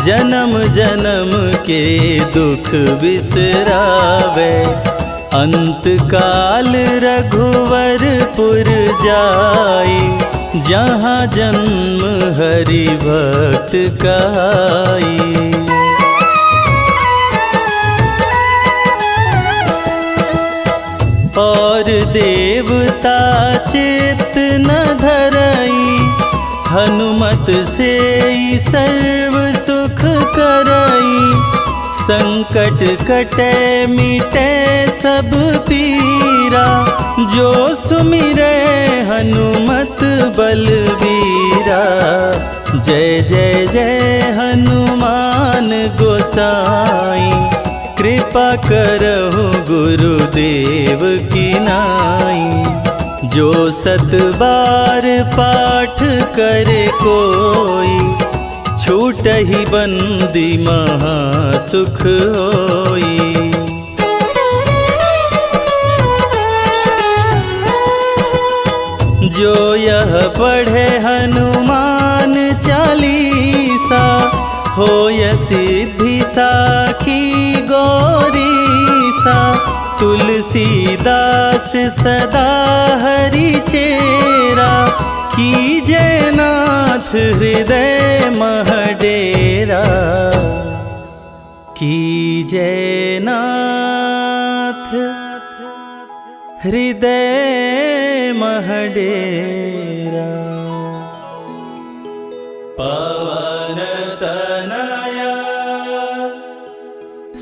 जन्म जन्म के दुख बिसरावे। अंत काल रघुवरपुर जाई, जहाँ जन्म हरि भक्त कहाई। और देवता चित्त न धरई, हनुमत से सर्व सुख करई। संकट कटे मिटे सब पीरा, जो सुमिरे हनुमत बलवीरा। जय जय जय हनुमान गोसाई, कृपा करहु गुरुदेव की नाई। जो सत बार पाठ करे कोई, छूटहि बंदी महा सुख होई। जो यह पढ़े हनुमान चालीसा, होय सिद्धि साखी गौरीसा। तुलसीदास सदा हरि चेरा, कीजय नाथ हृदय मह डेरा। कीजय नाथ हृदय मह डेरा। पवन तनया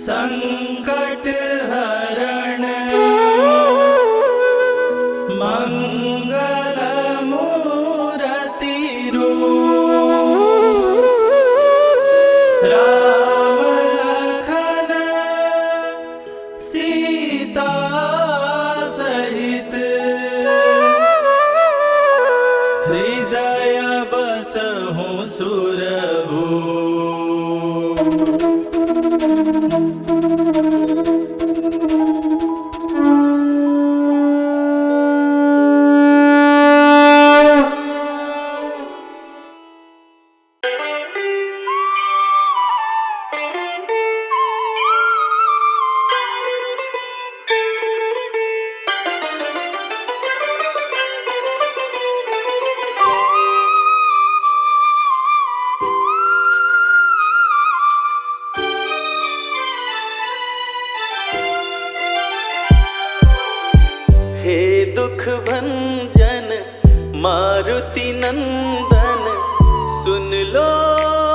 संकट हरण, मंगल मूरति रूप। राम लखन सीता सहित, हृदय बसहु सुरभूप। भंजन मारुति नंदन, सुन लो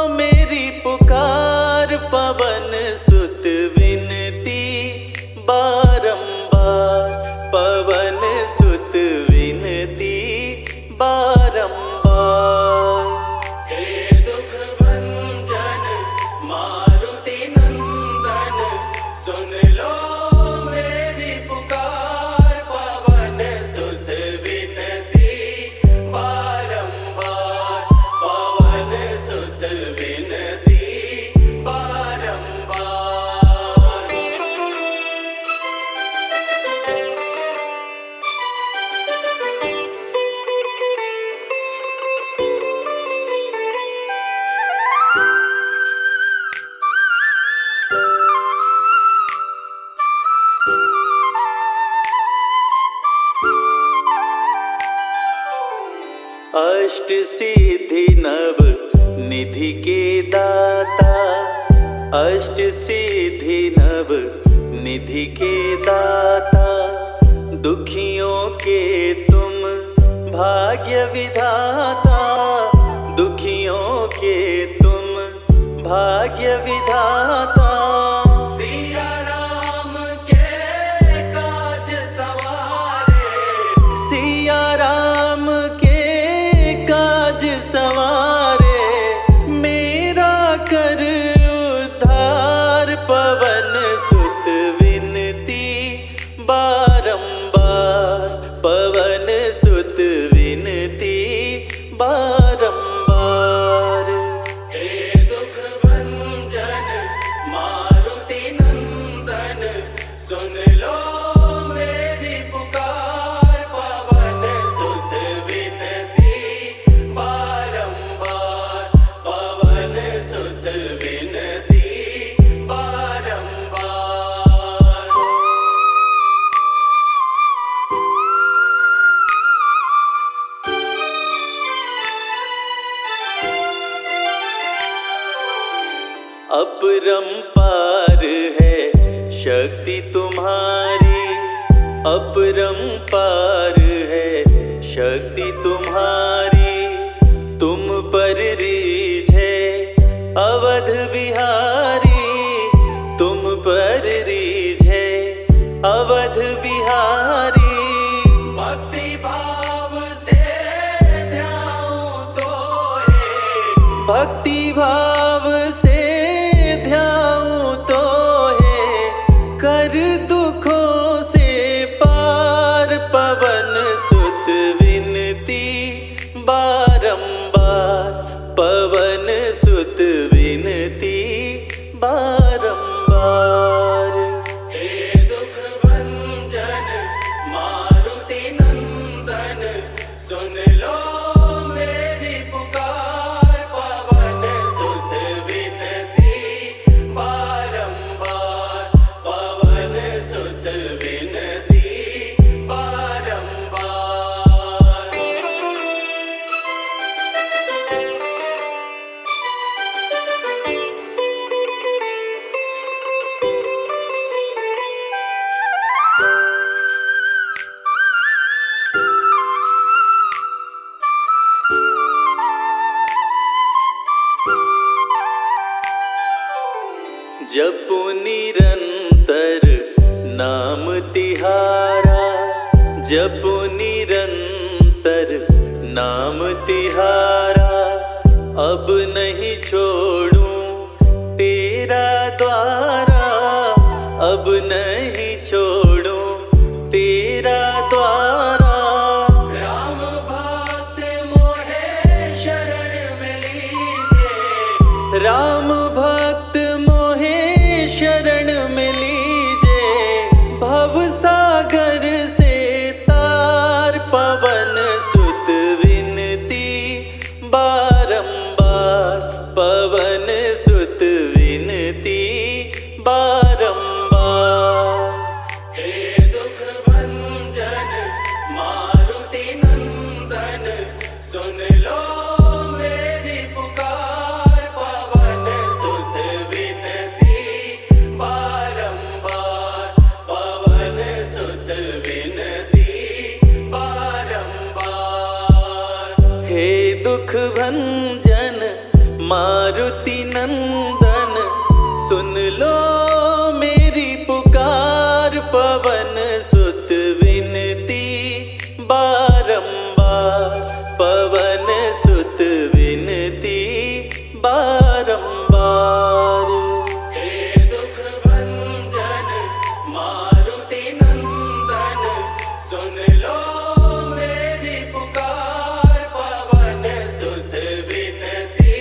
मेरी पुकार, पवन सुत विनती बारंबार, पवन सुत विनती बारंबार। हे दुख भंजन मारुति नंदन, सुन लो मेरी पुकार, पवन सुत विनती बारंबार, पवन सुत विनती बारंबार। अष्ट सिद्धि नव निधि के दाता, अष्ट सिद्धि नव निधि के दाता, दुखियों के तुम भाग्य विधाता, दुखियों के तुम भाग्य विधाता। सिया राम के काज सवारे, सिया राम के काज सवारे, मेरा कर उद्धार, पवन सुत विनती बारंबार, पवन सुत विनती बारंबार। हे दुख भंजन मारुति नंदन, सुन लो मेरी पुकार, पवन सुत विनती बारंबार, पवन सुत विनती बारंबार। अपरंपार है शक्ति तुम्हारी, अपरंपार है शक्ति तुम्हारी, तुम पर रीझे अवध बिहारी, तुम पर रीझे अवध बिहारी। भक्ति भाव से ध्याऊं तो है, भक्ति भाव से ध्याऊं तो है, कर दुखों से पार, पवन सुत विनती बारंबार, पवन सुत विनती बारंबार। हे दुख भंजन मारुति नंदन, सुन लो मेरी पुकार, पवन सुत विनती बारंबार, पवन सुत विनती बारंबार। जपो निरंतर नाम तिहारा, जपो निरंतर नाम तिहारा, अब नहीं छोड़ूं तेरा द्वारा, अब नहीं छोड़ूं तेरा द्वारा। राम भक्त मोहे शरण में लीजे, राम भक्त मोहे शरण में लीजे, भव सागर से तार, पवन सुत विनती बारंबार, पवन सुत विनती बारंबार। हे दुख भंजन मारुति नंदन, सुन लो मेरी पुकार, पवन सुत विनती बारंबार, पवन सुत विनती बारंबार। मारुति नंदन सुन लो मेरी पुकार। पवन सुत विनती बारंबार, पवन सुत विनती बारंबार। हे दुख भंजन मारुति नंदन सुन लो मेरी पुकार। पवन सुत विनती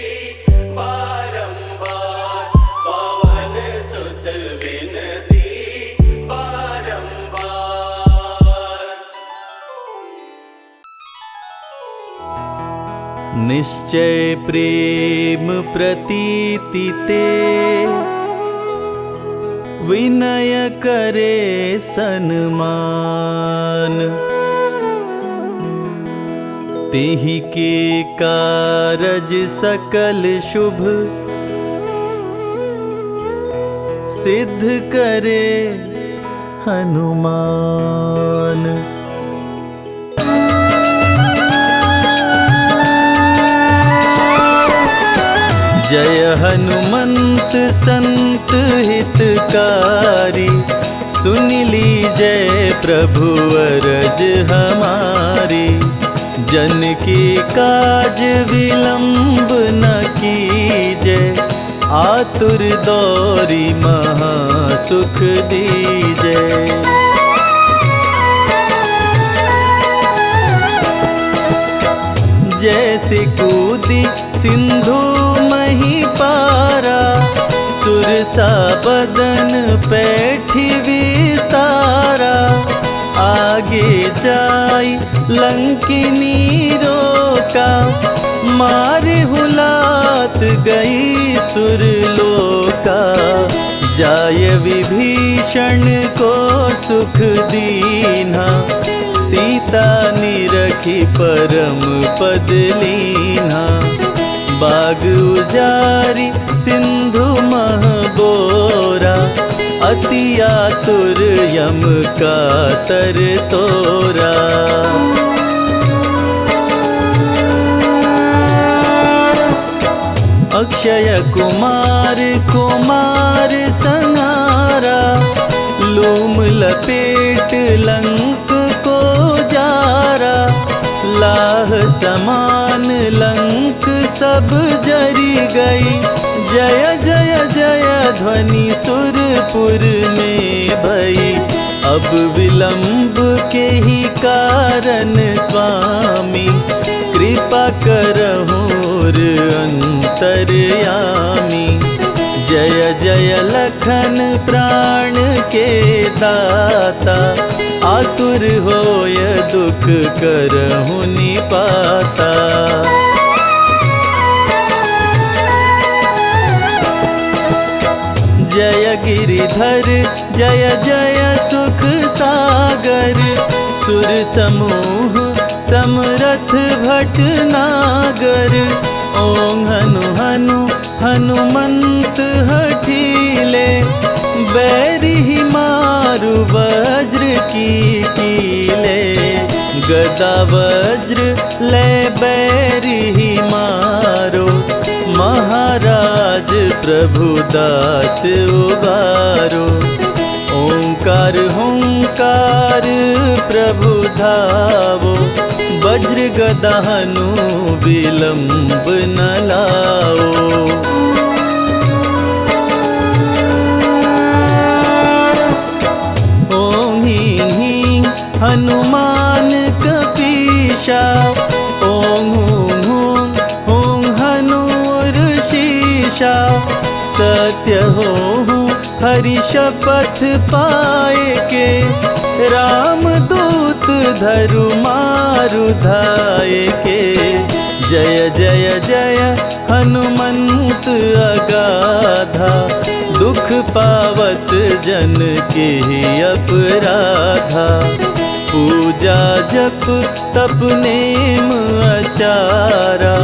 बारंबार, पवन सुत विनती बारंबार।
निश्चय प्रेम प्रतीति ते विनय करे सन्मान। तेहि के कारज सकल शुभ सिद्ध करे हनुमान। जय हनुमंत संत हितकारी, सुन लीजय प्रभु अरज हमारी। जन की काज विलंब न कीजय, आतुर दौरी महा सुख दीजय। जैसे कूदी सिंधु मही पारा, सुरसा बदन पैठी विस्तारा। आगे जाई लंकिनी रोका, मारे हुलात गई सुरलोका। जाय विभीषण को सुख दीन्हा, सीता निरखी परम पद लीन्हा। बाग उजारी सिंधु मह बोरा, अति आतुर यम का तर तोरा। अक्षय कुमार कुमार संहारा, लूम लपेट लंक को जारा। लाह समान लंक सब जरी गई, जय जय जय ध्वनि सुरपुर में भई। अब विलंब के ही कारण स्वामी, कृपा करहुर अंतर्यामी। जय जय लखन प्राण के दाता, आतुर होय दुख करहु निपाता। जय गिरिधर जय जय सुख सागर, सुर समूह समरथ भटनागर। ओं हनु हनु हनुमंत हठीले, बैरी मारु वज्र की कीले। गदा वज्र ले बैरी मारो, महाराज प्रभु दास उबारो। ओंकार हुंकार प्रभु धावो, वज्र गदा हनु विलंब न लाओ। ओं ह्रीं ह्रीं हनुमान कपीशा, ओं हूं हूं हूं हनुर्षीशा। सत्य हो हरि शपथ पाए के, राम दूत धरु मारु धाये के। जय जय जय हनुमंत अगाधा, दुख पावत जन के अपराधा। पूजा जप तप नेम आचारा,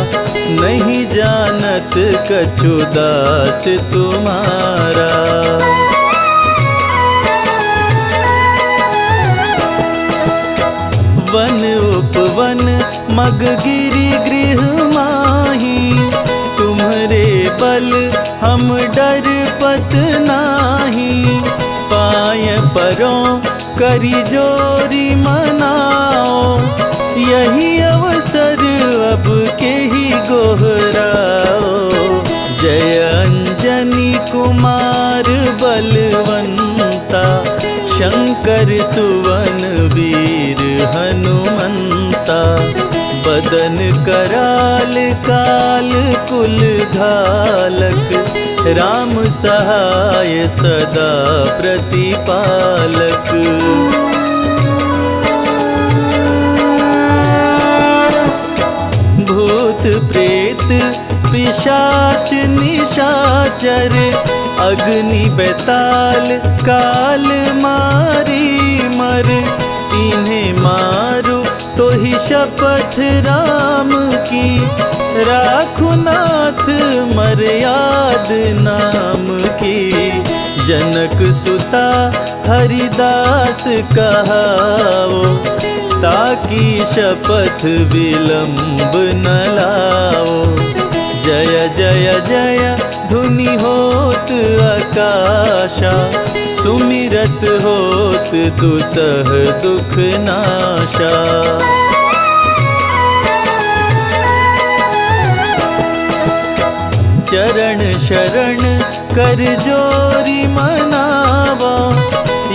नहीं जानत कछु दास तुम्हारा। वन उपवन मग गिरि गृह माही, तुम्हरे बल हम डरपत नाही, पाय परों करी जोरी मनाओ, यही अवसर अब के ही गोहराओ। जय अंजनी कुमार बलवंता, शंकर सुवन वीर हनुमंता, बदन कराल काल कुल घालक, राम सहाय सदा प्रतिपालक। भूत प्रेत पिशाच निशाचर, अग्नि बेताल काल मारी मर, इन्हें मारो तो ही शपथ राम की, राखो नाथ मर्याद नाम की। जनक सुता हरिदास कहाओ, ताकि शपथ विलंब न लाओ। जय जय जय धुनि होत आकाशा, सुमिरत होत दुसह दुख नाशा। चरण शरण कर जोरी मनावा,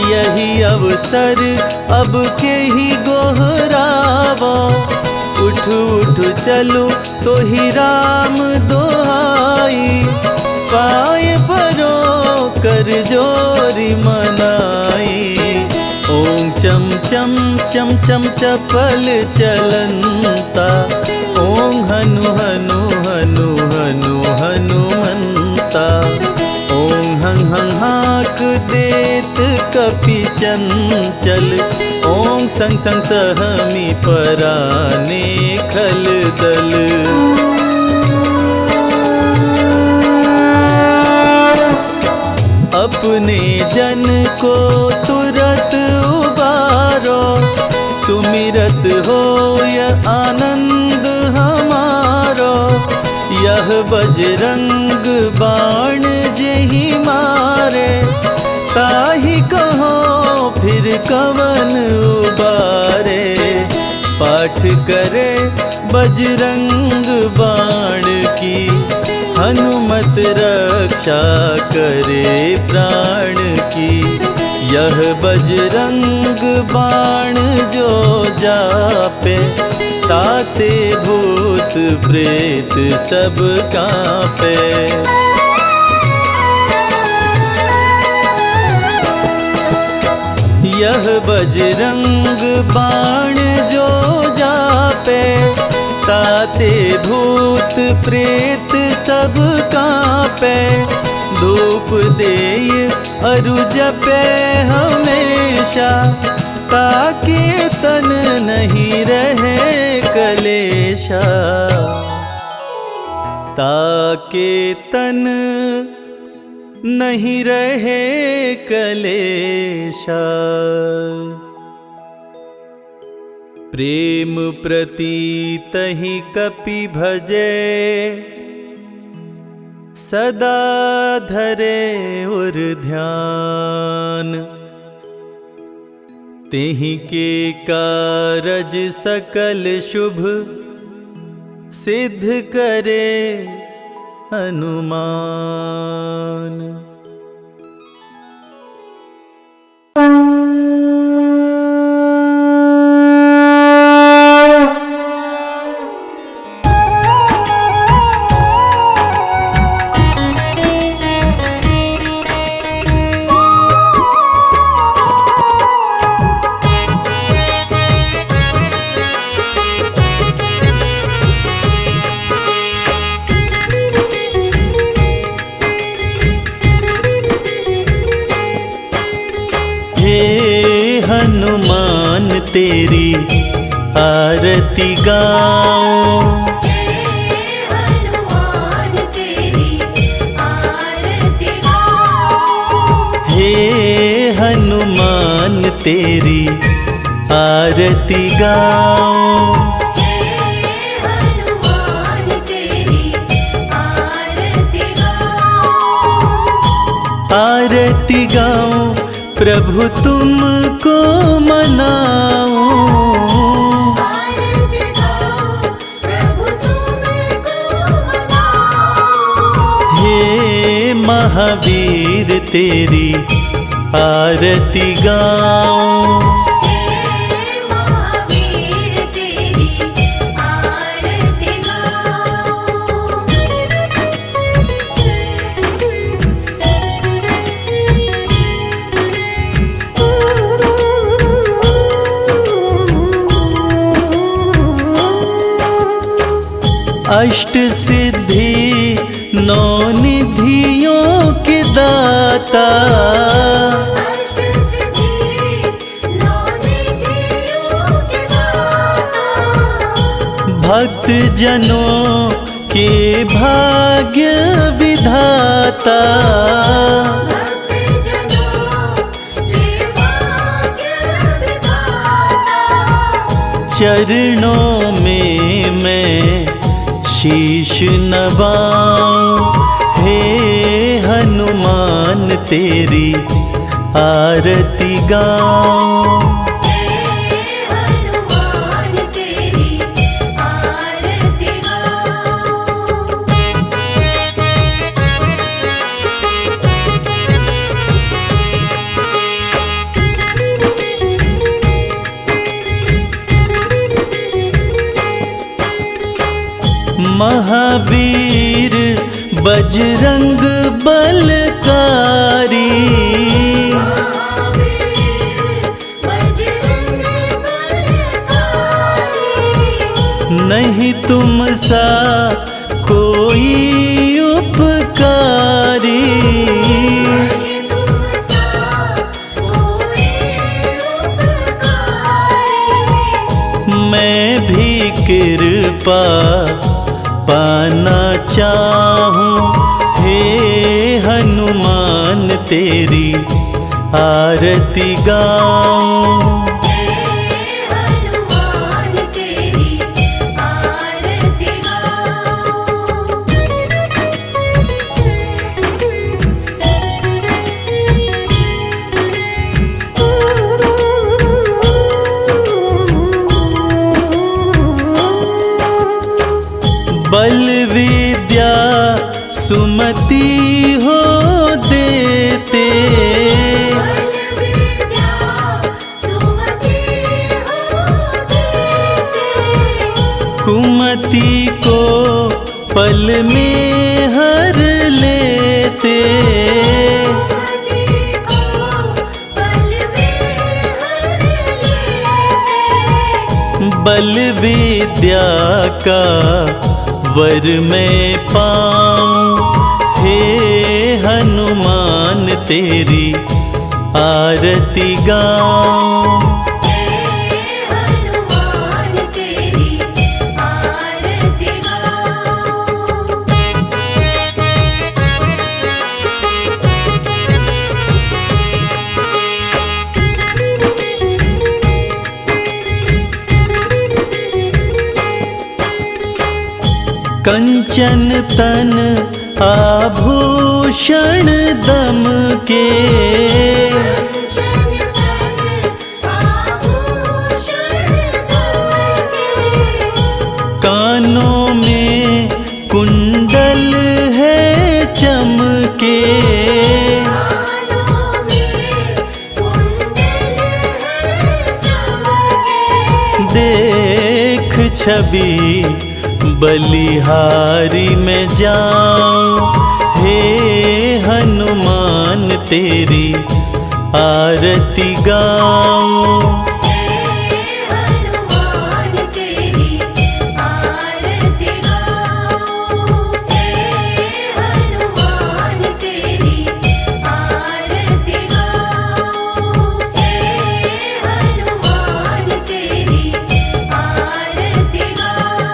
यही अवसर अब के ही गोहरावा। उठ उठ चलो तो ही राम दोहाई, पाय परो कर जोरी मनाई। ओम चम चम चम चम चपल चलंता, ओम हनु हनु हनु हनु हनुमंता। ओम हं हं हाक देत कपि चंचल, ओम संग संग सहमी पराने खल दल। अपने जन को तुरत उबारो, सुमिरत होय आनंद हमारो। यह बजरंग बाण जेहि मारे, ताहि कहो फिर कवन उबारे। पाठ करे बजरंग बाण की, हनुमत रक्षा करे प्राण की। यह बजरंग बाण जो जापे, ताते भूत प्रेत सब कांपे। यह बजरंग बाण जो जापे, ताते भूत प्रेत सब कांपे। धूप देय अरु जपे हमेशा, ताके तन नहीं रहे कलेशा। ताके तन नहीं रहे कलेशा। प्रेम प्रतीत ही कपि भजे, सदा धरे उर ध्यान। तेहि के कारज सकल शुभ, सिद्ध करे हनुमान। हनुमान तेरी आरती गाऊं,
हनुमान तेरी आरती गाऊं।
हे हनुमान तेरी आरती गाऊं।
हनुमान तेरी आरती गाऊं।
आरती गाऊं प्रभु तुमको मनाऊं।
आरती गाऊं प्रभु तुमको मनाऊं।
हे महावीर तेरी आरती गाऊं।
हे महावीर तेरी आरती
अष्ट सिद्धि नौ निधियों के दाता,
अष्ट सिद्धि नौ निधियों के दाता।
भक्त जनों के भाग्य विधाता,
भक्त जनों के भाग्य विधाता।
चरणों में मैं शीश नवाऊं। हे हनुमान तेरी आरती गाऊं।
हे हनुमान तेरी आरती गाऊं।
महावीर बजरंग बलकारी,
महावीर बजरंग बलकारी।
नहीं तुम सा कोई उपकारी।
नहीं तुम सा कोई उपकारी।
मैं भी कृपा पाना चाहूं। हे हनुमान तेरी आरती गाऊं।
हे हनुमान तेरी आरती गाऊं।
बल विद्या सुमति हो देते,
बल विद्या सुमति हो देते।
कुमति को पल में हर लेते।
कुमति को पल में हर लेते।
बल विद्या का वर मैं पाऊं। हे हनुमान तेरी आरती गाऊं।
हे हनुमान तेरी आरती गाऊं।
कंचन तन आभूषण दम के,
कंचन तन आभूषण दमके।
कानों में कुंडल है चमके।
कानों में कुंडल है चमके।
देख छवि बलिहारी में जाऊं। हे हनुमान तेरी आरती गाऊं।
हे हनुमान तेरी आरती गाऊं। हे हनुमान तेरी आरती गाऊं। हे हनुमान तेरी आरती गाऊं।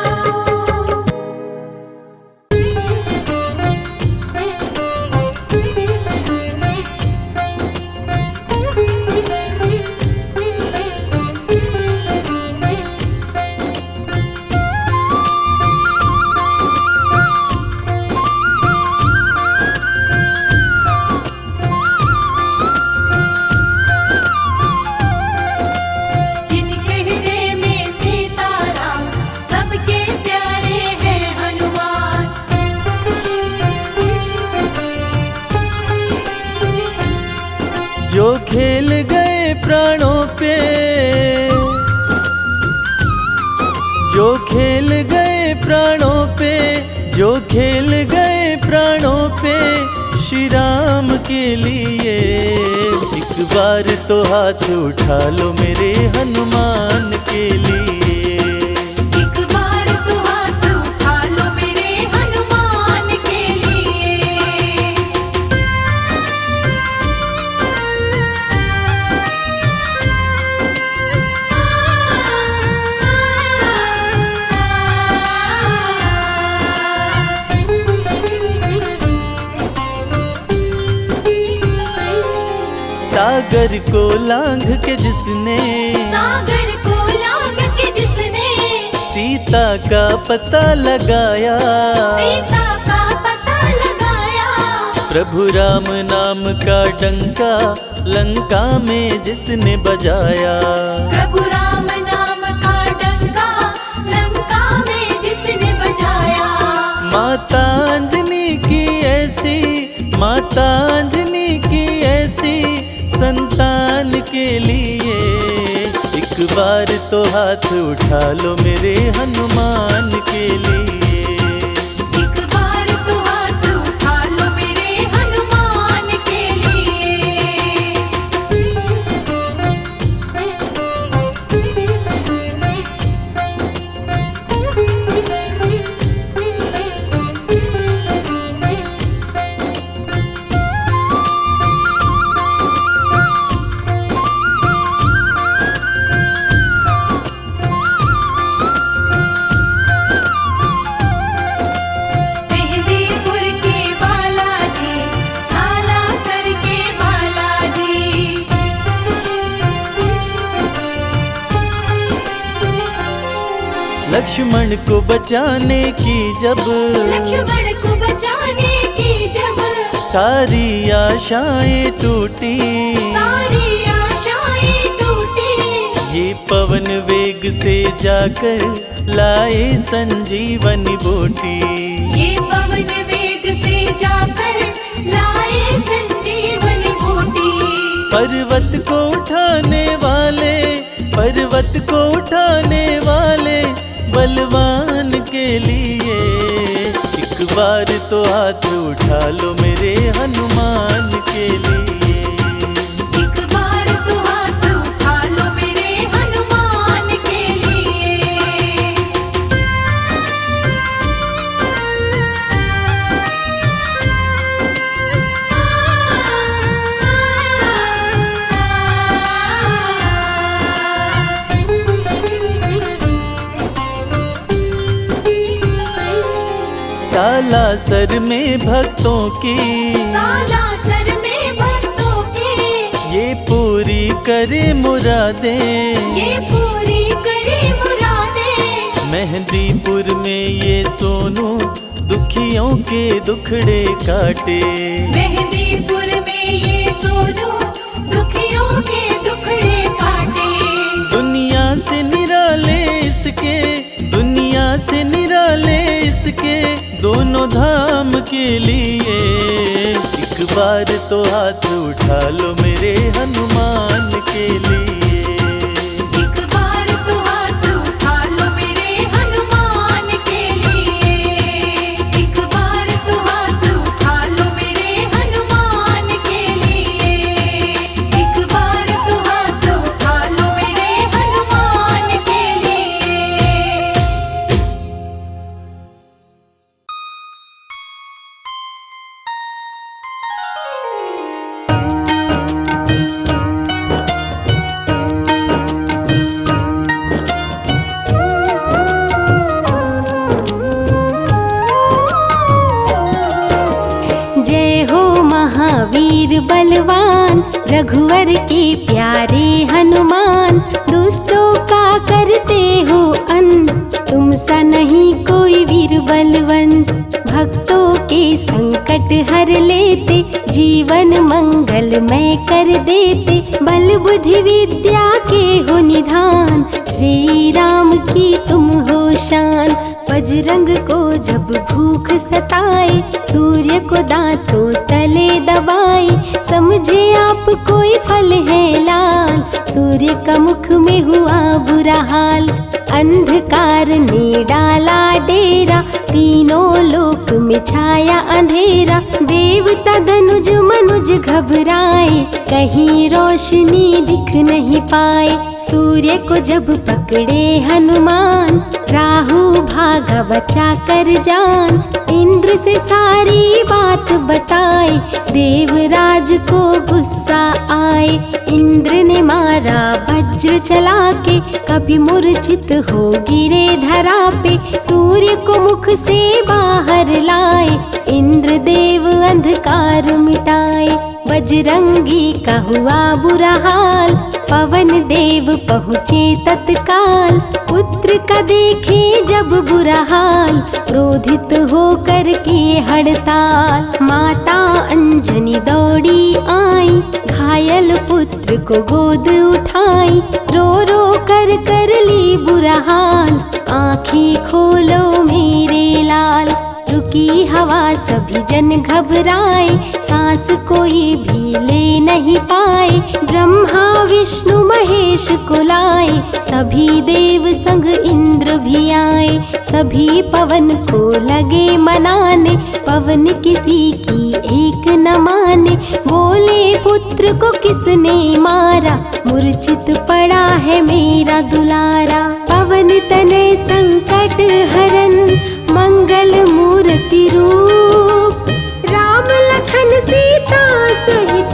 जो खेल गए प्राणों पे, जो खेल गए प्राणों पे, जो खेल गए प्राणों पे श्री राम के लिए। एक बार तो हाथ उठा लो मेरे हनुमान के लिए।
एक बार तो हाथ उठा लो मेरे हनुमान के लिए।
सागर को लांघ के जिसने,
सागर को लांघ के जिसने
सीता का पता लगाया,
सीता का पता लगाया।
प्रभु राम नाम का डंका लंका में जिसने बजाया।
प्रभु राम नाम का डंका लंका में जिसने बजाया।
माता अंजनी की ऐसी, माता अंजनी की ऐसी संतान के लिए। एक बार तो हाथ उठा लो मेरे हनुमान के लिए।
एक बार तो हाथ उठा लो मेरे हनुमान के लिए। मेहंदीपुर के बालाजी, सालासर के बालाजी।
लक्ष्मण को बचाने की जब,
लक्ष्मण को बचाने की जब
सारी आशाएं टूटी,
सारी आशाएं टूटी।
ये पवन वेग से जाकर लाए संजीवनी बूटी।
ये पवन वेग से जाकर लाए संजीवनी बूटी।
पर्वत को उठाने वाले, पर्वत को उठाने वाले बलवान के लिए। एक बार तो हाथ उठा लो मेरे हनुमान के लिए।
एक बार तो हाथ उठा लो मेरे हनुमान के लिए।
सालासर में भक्तों की,
सालासर में भक्तों की
ये पूरी करे मुरादें।
ये पूरी करे मुरादें।
मेहंदीपुर में ये सोनू दुखियों के दुखड़े काटे।
मेहंदीपुर में ये सोनू दुखियों के दुखड़े काटे।
दुनिया से निराले इसके, दुनिया से निराले इसके दोनों धाम के लिए। एक बार तो हाथ उठा लो मेरे हनुमान के लिए।
एक बार तो हाथ उठा लो मेरे हनुमान के लिए। एक बार तो हाथ उठा लो मेरे हनुमान के लिए। एक बार तो हाथ उठा लो मेरे हनुमान के लिए।
जय हो महावीर बलवान, रघुवर के प्यारे हनुमान। दुष्टों का करते हो अंत, तुम सा नहीं कोई वीर बलवंत। भक्तों के संकट हर लेते, जीवन मंगलमय कर देते। बल बुद्धि विद्या के हो निधान, श्री राम की तुम हो शान। बजरंग को जब भूख सताए, सूर्य को दांतों तले दबाए, समझे आप कोई फल है लाल, सूर्य का मुख में हुआ बुरा हाल। अंधकार ने डाला डेरा, तीनों लोक में छाया अंधेरा, देवता धनुज मनुज घबराए, कहीं रोशनी दिख नहीं पाए। सूर्य को जब पकड़े हनुमान, राहु भागा बचा कर जान, इंद्र से सारी बात बताए, देवराज को गुस्सा आए। इंद्र ने मारा वज्र चला के, कभी मूर्छित हो गिरे धरा पे, सूर्य को मुख से बाहर लाए, इंद्र देव अंधकार मिटाए। बजरंगी का हुआ बुरा हाल, पवन देव पहुँचे तत्काल, पुत्र का देखे जब बुरा हाल, क्रोधित होकर किए हड़ताल। माता अंजनी दौड़ी आई, घायल पुत्र को गोद उठाई, रो रो कर ली बुरा हाल, आँखें खोलो मेरे लाल। रुकी हवा सभी जन घबराए, सांस कोई भी ले नहीं पाए, ब्रह्मा विष्णु महेश को लाए, सभी देव संग इंद्र भी आए, सभी पवन को लगे मनाने, पवन किसी की एक न माने, बोले पुत्र को किसने मारा, मूर्छित पड़ा है मेरा दुलारा। पवन तनय संकट हरन, मंगल मूर्ति रूप, राम लखन सीता सहित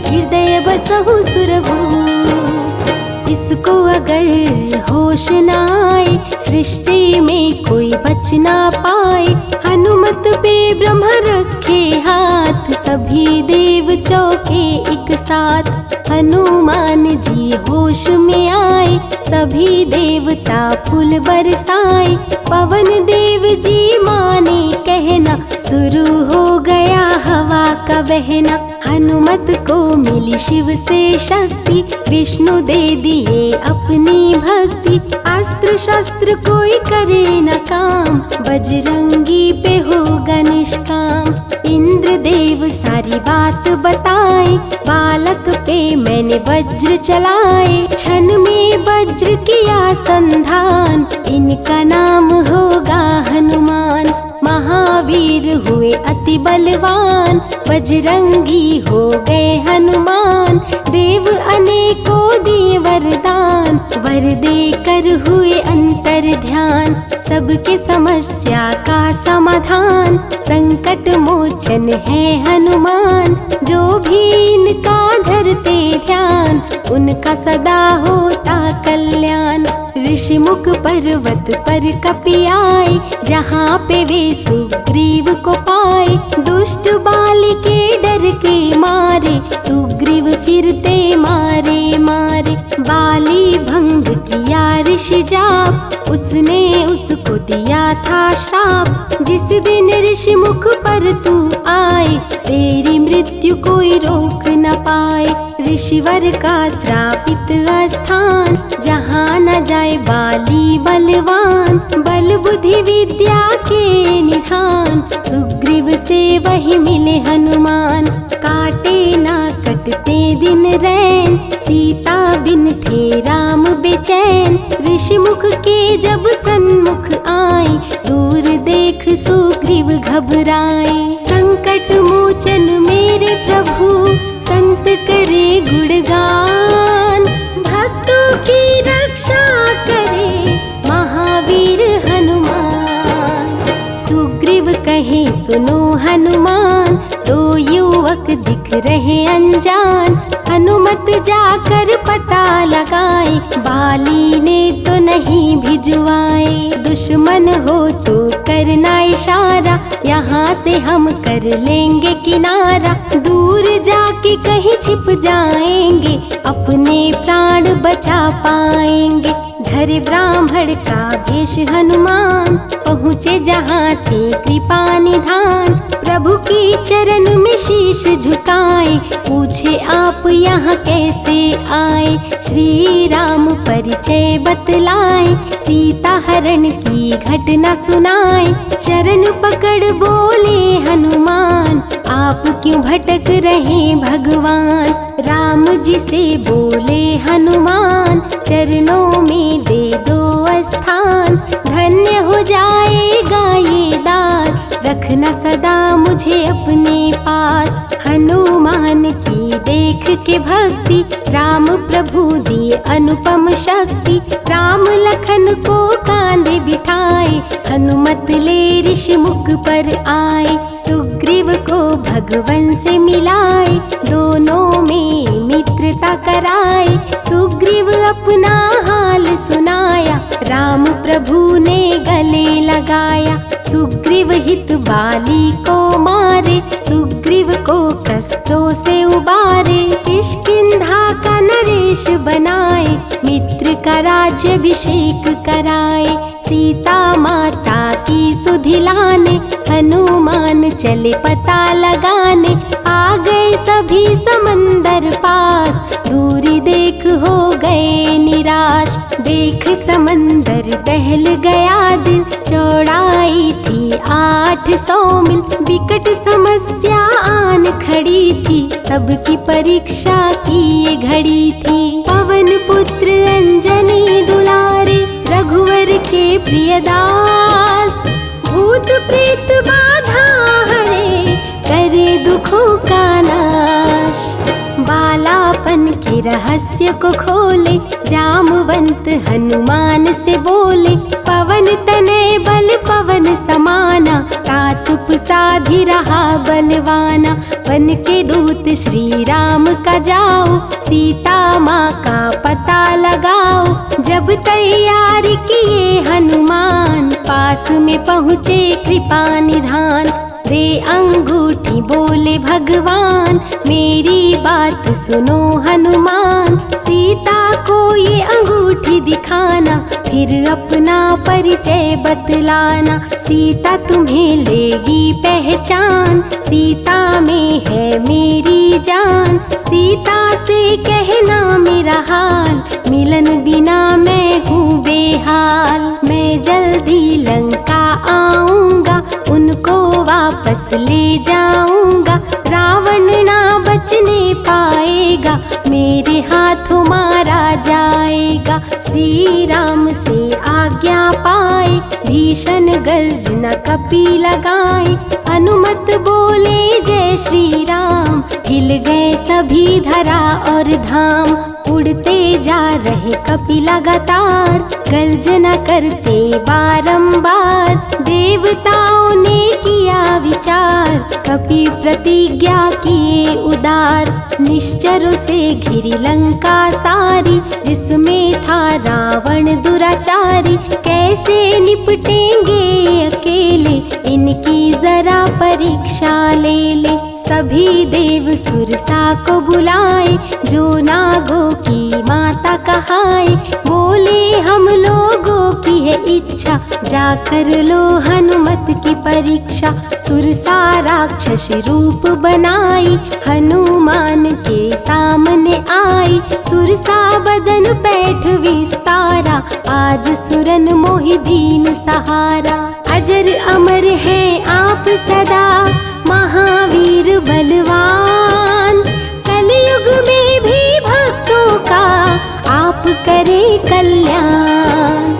हृदय बसहु सुरभूप। इसको अगर होश न आए, सृष्टि में कोई बच ना पाए, हनुमत पे ब्रह्मा रखे हाथ, सभी देव चौके एक साथ। हनुमान जी होश में आए, सभी देवता फूल बरसाए, पवन देव जी माने कहना, शुरू हो गया हवा का बहना। हनुमत को मिली शिव से शक्ति, विष्णु दे दिए अपनी भक्ति, अस्त्र शस्त्र कोई करे न काम, बजरंगी पे होगा निष्काम। इंद्र देव सारी बात बताए, बालक पे मैंने वज्र चलाए, क्षण में वज्र किया संधान, इनका नाम होगा हनुमान। महावीर हुए अति बलवान, बजरंगी हो गए हनुमान, देव अनेकों दिए वरदान, वर देकर हुए अंतर ध्यान, सबके समस्या का समाधान, संकट मोचन है हनुमान, जो भी इनका धरते ध्यान, उनका सदा होता कल्याण। ऋषिमुख पर्वत पर कपि आए, जहाँ पे वे सुग्रीव को पाए, दुष्ट बाल के डर के मारे, सुग्रीव फिरते मारे मारे, बाली भंग किया ऋषि जाप, उसने उसको दिया था श्राप, जिस दिन ऋषि मुख पर तू आए, तेरी मृत्यु कोई रोक न पाए। ऋषिवर का श्रापित स्थान, जहाँ न जाए बाली बलवान, बल बुद्धि विद्या के निधान, सुग्रीव से वही मिले हनुमान। काटे ना कटते दिन रैन, सीता बिन थे राम बेचैन, ऋषि मुख के जब सन्मुख आए, दूर देख सुग्रीव घबराए। संकट मोचन मेरे प्रभु, संत करे गुणगान, भक्तों की रक्षा करे महावीर हनुमान। सुग्रीव कहे सुनो हनुमान, दो युवक दिख रहे अनजान, हनुमत जाकर पता लगाए, बाली ने तो नहीं भिजवाए। दुश्मन हो तो करना इशारा, यहाँ से हम कर लेंगे किनारा, दूर जाके कहीं छिप जाएंगे, अपने प्राण बचा पाएंगे। धरे ब्राह्मण का भेष हनुमान, पहुँचे जहाँ थी कृपा निधान, प्रभु की चरण में शीश शीश झुकाए, पूछे आप यहाँ कैसे आए। श्री राम परिचय बतलाए, सीता हरण की घटना सुनाए। चरण पकड़ बोले हनुमान, आप क्यों भटक रहे भगवान। राम जी से बोले हनुमान, चरणों में दे दो स्थान। धन्य हो जाएगा ये दास, रखना सदा मुझे अपने पास। हनुमान की देख के भक्ति, राम प्रभु दिए अनुपम शक्ति। राम लखन को कांधे बिठाए, हनुमत ले ऋषि मुख पर आए। सुग्रीव को भगवन से मिलाए, दोनों में मित्रता कराए। सुग्रीव अपना हाल सुनाया, राम प्रभु ने गले लगाया। सुग्रीव हित बाली को मारे, सुग्रीव को कष्टों से उबारे। किष्किंधा का नरेश बनाए, मित्र का राज्याभिषेक कराए। सीता माता की सुधि लाने, हनुमान चले पता लगाने। आ गए सभी समंदर पास, दूरी देख हो गए निराश। देख समंदर दहल गया दिल, चौड़ाई थी 800 मील। विकट समस्या आन खड़ी थी, सबकी परीक्षा की ये घड़ी थी। पवन पुत्र अंजनी दुलारे, रघुवर के प्रियदास। भूत प्रेत बाधा हरे, करे दुखों का नाश। बालापन के रहस्य को खोले, जामवंत हनुमान से बोले। पवन तनय बल पवन समाना, ता चुप साधी रहा बलवाना। वन के दूत श्री राम का जाओ, सीता माँ का पता लगाओ। जब तैयार किए हनुमान, पास में पहुँचे कृपा निधान। दे अंगूठी बोले भगवान, मेरी बात सुनो हनुमान। सीता को ये अंगूठी दिखाना, फिर अपना परिचय बतलाना। सीता तुम्हें लेगी पहचान, सीता में है मेरी जान। सीता से कहना मेरा हाल, मिलन बिना मैं हूँ बेहाल। मैं जल्दी लंका आऊँगा, उनको वापस ले जाऊंगा। रावण ना बचने पाएगा, मेरे हाथों मारा जाएगा। श्री राम से आज्ञा पाए, भीषण गर्जना कपि लगाए। अनुमत बोले जय श्री राम, हिल गए सभी धरा और धाम। उड़ते जा रहे कपि लगातार, गर्जना करते बारंबार। देवताओं ने किया विचार, कपि प्रतिज्ञा किए उदार। निश्चरों से घिरी लंका सारी, जिसमें था रावण दुराचारी। कैसे निपटेंगे अकेले, इनकी जरा परीक्षा ले ले। सभी देव सुरसा को बुलाए, जो नागों की माता कहाए। बोले हम लोगों की है इच्छा, जाकर लो हनुमत की परीक्षा। सुरसा राक्षस रूप बनाई, हनुमान के सामने आई। सुरसा बदन पैठ विस्तारा, आज सुरन मोहि दीन सहारा। अजर अमर है आप सदा, महावीर बलवान। कलयुग में भी भक्तों का आप करें कल्याण।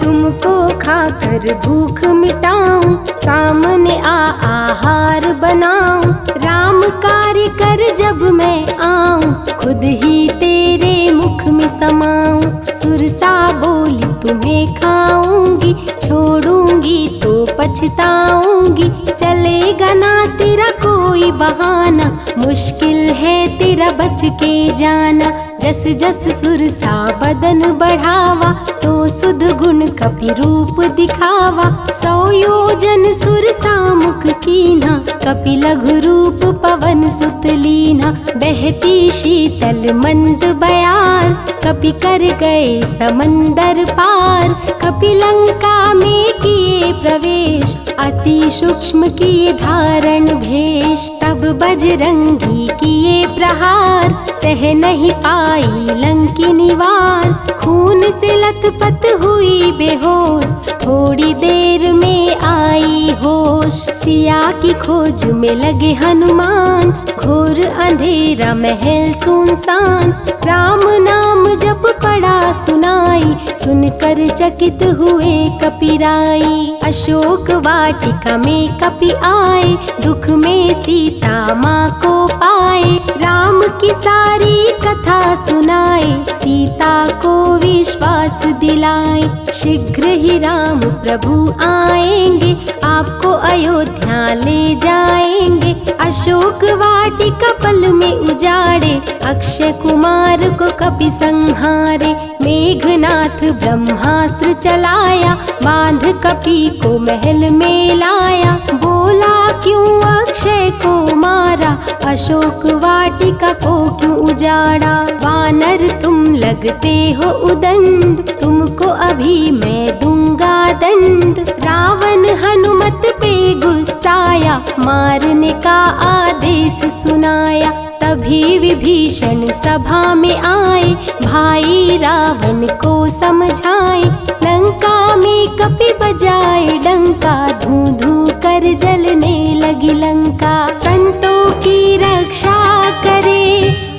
तुमको खाकर भूख मिटाऊं, सामने आहार बनाऊं। राम कार्य कर जब मैं आऊं, खुद ही तेरे मुख में समाऊं। सुरसा बोली तुम्हें खाऊंगी, छोड़ूंगी तो पछताऊंगी। चलेगा ना तेरा कोई बहाना, मुश्किल है तेरा बच के जाना। जस जस सुरसा बदन बढ़ावा, तो सुध गुण कपि रूप दिखावा। 100 योजन सुरसा मुख कीन्हा, कपि लघु रूप पवन सुत लीन्हा। बहती शीतल मंद बयार, कपि कर गए समंदर पार। कपि लंका में किए प्रवेश, अति सूक्ष्म किए धारण भेष। तब बजरंगी किए प्रहार, सह नहीं पाई लंकिनी वार। खून से लथपथ हुई बेहोश, थोड़ी देर में आई होश। सिया की खोज में लगे हनुमान, घोर अंधेरा महल सुनसान। राम नाम जब पड़ा सुनाई, सुनकर चकित हुए कपिराई। अशोक वाटिका में कपि आए, दुख में सीता माँ को पाए। राम की सारी कथा सुनाए, सीता को विश्वास दिलाए। शीघ्र ही राम प्रभु आएंगे, आपको अयोध्या ले जाएंगे। अशोक वाटिका पल में उजाड़े, अक्षय कुमार को कपि संहारे। मेघनाथ ब्रह्मास्त्र चलाया, बांध कपि को महल में लाया। बोला क्यों अक्षय को मारा, अशोक वाटिका को क्यों उजाड़ा। वानर तुम लगते हो उदंड, तुमको अभी मैं दूंगा दंड। रावण हनुमत पे गुस्साया, मारने का आदेश सुनाया। तभी विभीषण सभा में आए, भाई रावण को समझाए। लंका में कपि बजाए डंका, धू धू कर जलने लगी लंका। संतों की रक्षा करे,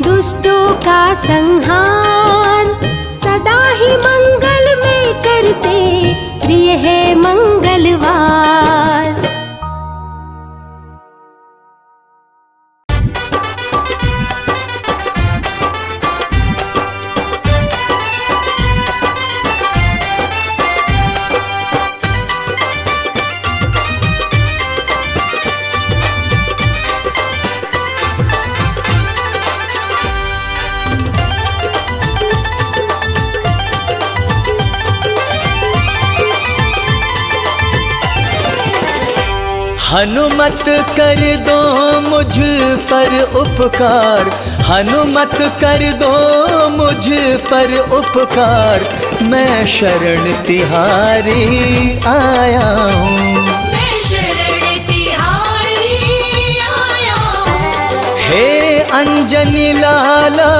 दुष्टों का संहार। सदा ही मंगल में करते, प्रिय है मंगलवार।
हनुमत कर दो मुझ पर उपकार, हनुमत कर दो मुझ पर उपकार। मैं शरण तिहारी आया हूँ,
मैं शरण तिहारी आया हूँ।
हे अंजनी लाला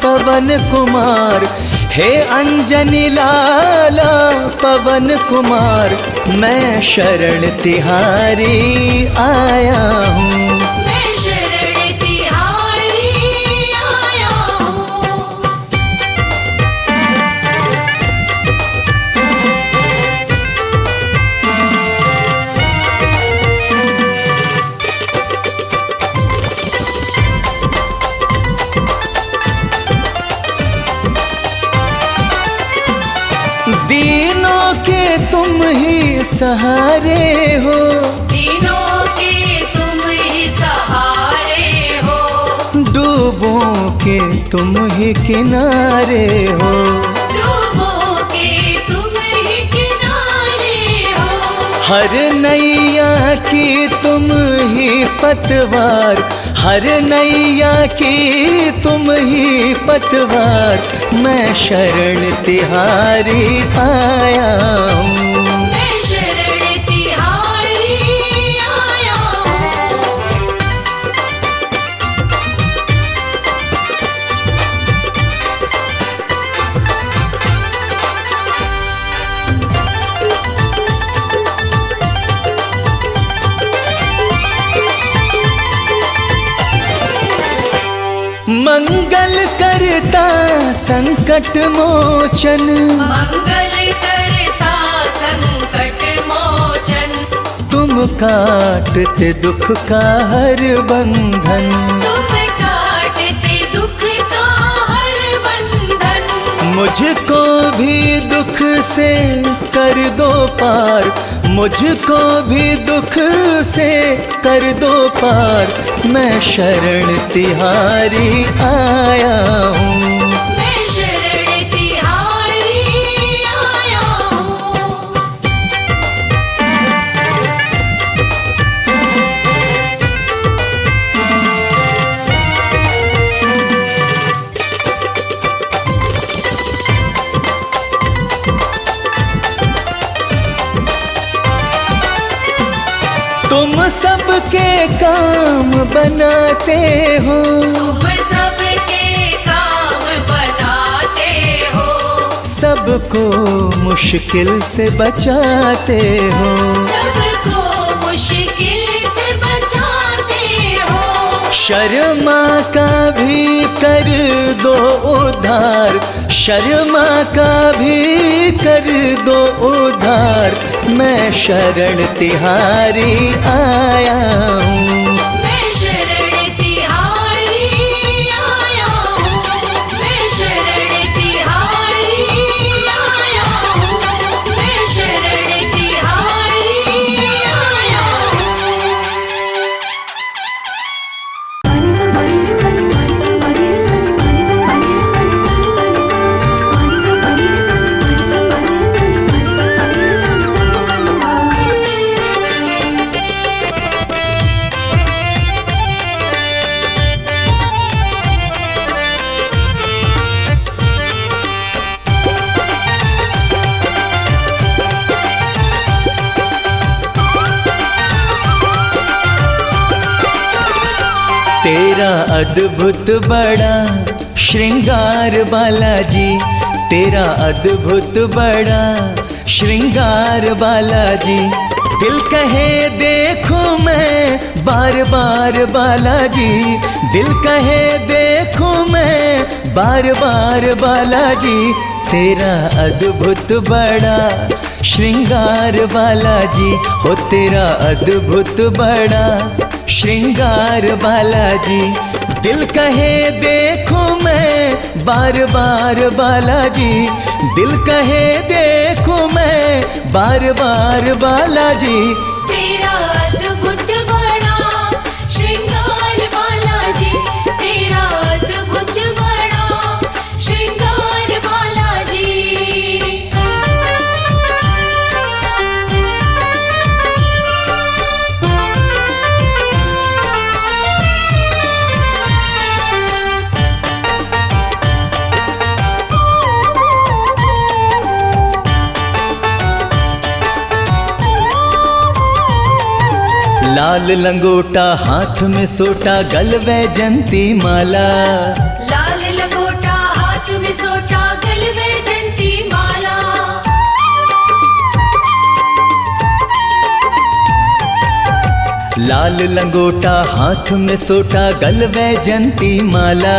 पवन कुमार, हे अंजनी लाला पवन कुमार। मैं शरण तिहारी आया हूँ,
मैं शरण तिहारी आया हूँ।
दीनों के तुम ही सहारे हो,
तीनों के तुम ही सहारे हो।
डूबों के तुम ही किनारे हो,
डूबों के तुम ही किनारे हो।
हर नैया की तुम ही पतवार, हर नैया की तुम ही पतवार। मैं शरण तिहारी आया हूँ,
मैं शरण तिहारी आया हूँ।
मंगल करता संकट मोचन,
मंगल करता संकट मोचन।
तुम काटते दुख का हर बंधन।
तुम काटते दुख का हर बंधन।
मुझको भी दुख से कर दो पार, मुझको भी दुख से कर दो पार। मैं शरण तिहारी आया हूँ,
मैं शरण तिहारी आया हूँ।
तुम सब सबके काम बनाते हो,
तुम सबके काम बनाते हो,
सबको मुश्किल से बचाते हो,
सबको मुश्किल से बचाते हो।
शर्मा का भी कर दो उद्धार, शर्मा का भी कर दो उद्धार, मैं शरण तिहारी आया हूँ,
मैं शरण तिहारी आया हूँ, मैं शरण तिहारी आया हूँ, मैं शरण तिहारी आया
तेरा अद्भुत बड़ा श्रृंगार बालाजी, तेरा अद्भुत बड़ा श्रृंगार बालाजी, दिल कहे देखो मैं बार बार बालाजी, दिल कहे देखो मैं बार बार बालाजी, तेरा अद्भुत बड़ा श्रृंगार बालाजी, हो तेरा अद्भुत बड़ा श्रृंगार बालाजी, दिल कहे देखो मैं बार बार बालाजी, दिल कहे देखो मैं बार बार बालाजी,
तेरा अद्भुत बड़ा श्रृंगार बालाजी, तेरा अद्भुत बड़ा श्रृंगार बालाजी।
लाल लंगोटा हाथ में सोटा गल वैजंती माला,
लाल लंगोटा हाथ में सोटा गल वैजंती माला,
लाल लंगोटा हाथ में सोटा गल वैजंती माला,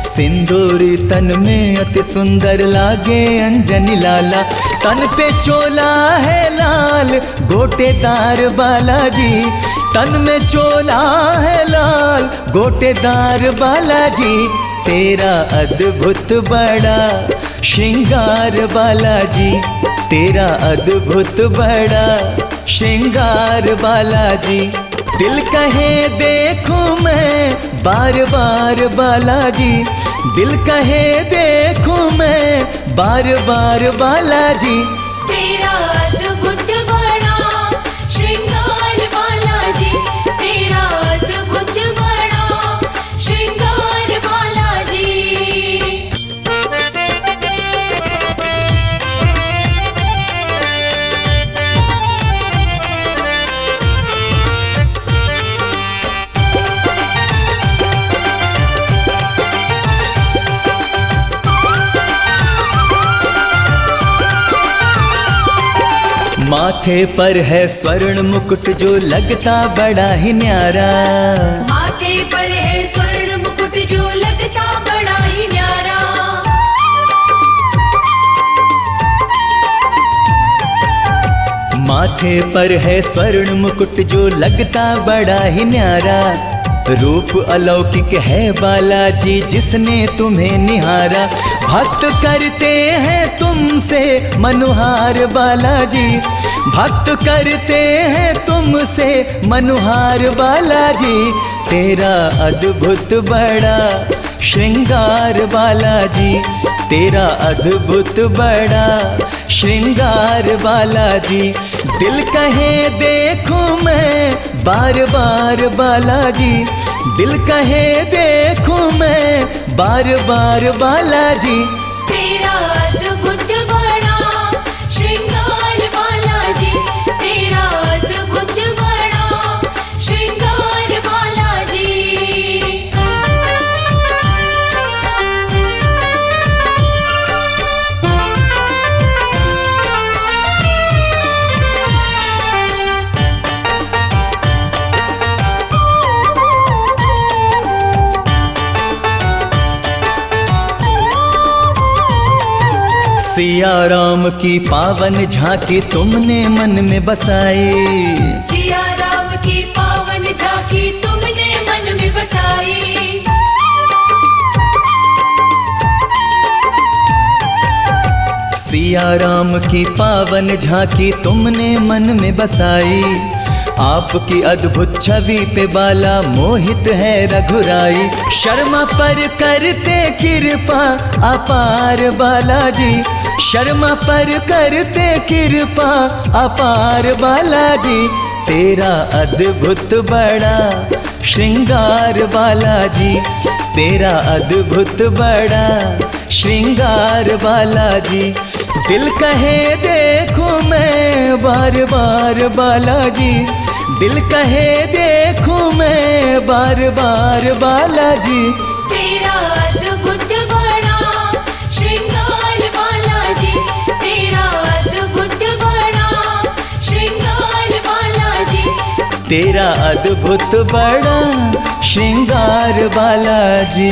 सिंदूरी तन में अति सुंदर लागे अंजनी लाला, तन पे चोला है लाल गोटेदार बालाजी, तन में चोला है लाल गोटेदार बालाजी, तेरा अद्भुत बड़ा श्रृंगार बालाजी, तेरा अद्भुत बड़ा श्रृंगार बालाजी, दिल कहे देखो मैं बार बार बालाजी, दिल कहे देखो मैं बार बार बालाजी,
तेरा अद्भुत बड़ा श्रृंगार बालाजी, तेरा अद्भुत बड़ा श्रृंगार बालाजी।
माथे पर है स्वर्ण मुकुट जो लगता बड़ा ही न्यारा,
माथे पर है स्वर्ण मुकुट जो लगता बड़ा ही न्यारा,
माथे पर है स्वर्ण मुकुट जो लगता बड़ा ही न्यारा, रूप अलौकिक है बालाजी जिसने तुम्हें निहारा, भक्त करते हैं तुमसे मनुहार बालाजी, भक्त करते हैं तुमसे मनुहार बालाजी, तेरा अद्भुत बड़ा श्रृंगार बालाजी, तेरा अद्भुत बड़ा श्रृंगार बालाजी, दिल कहे देखो मैं बार बार बालाजी, दिल कहे देखो मैं बार बार बालाजी,
तेरा अद्भुत बड़ा श्रृंगार बालाजी, तेरा अद्भुत बड़ा श्रृंगार
सिया राम की पावन झांकी तुमने मन में बसाई,
सिया राम की पावन झांकी तुमने मन में बसाई।
सिया राम की पावन झांकी तुमने मन में बसाई, आपकी अद्भुत छवि पे बाला मोहित है रघुराई। शर्मा पर करते कृपा अपार बालाजी, शर्मा पर करते कृपा अपार बालाजी। तेरा अद्भुत बड़ा श्रृंगार बालाजी, तेरा अद्भुत बड़ा श्रृंगार बालाजी। दिल कहे देखूं मैं बार बार बालाजी, दिल कहे देखूं मैं बार बार बालाजी।
तेरा अद्भुत बड़ा श्रृंगार बालाजी, तेरा अद्भुत बड़ा श्रृंगार बालाजी,
तेरा अद्भुत बड़ा श्रृंगार बालाजी।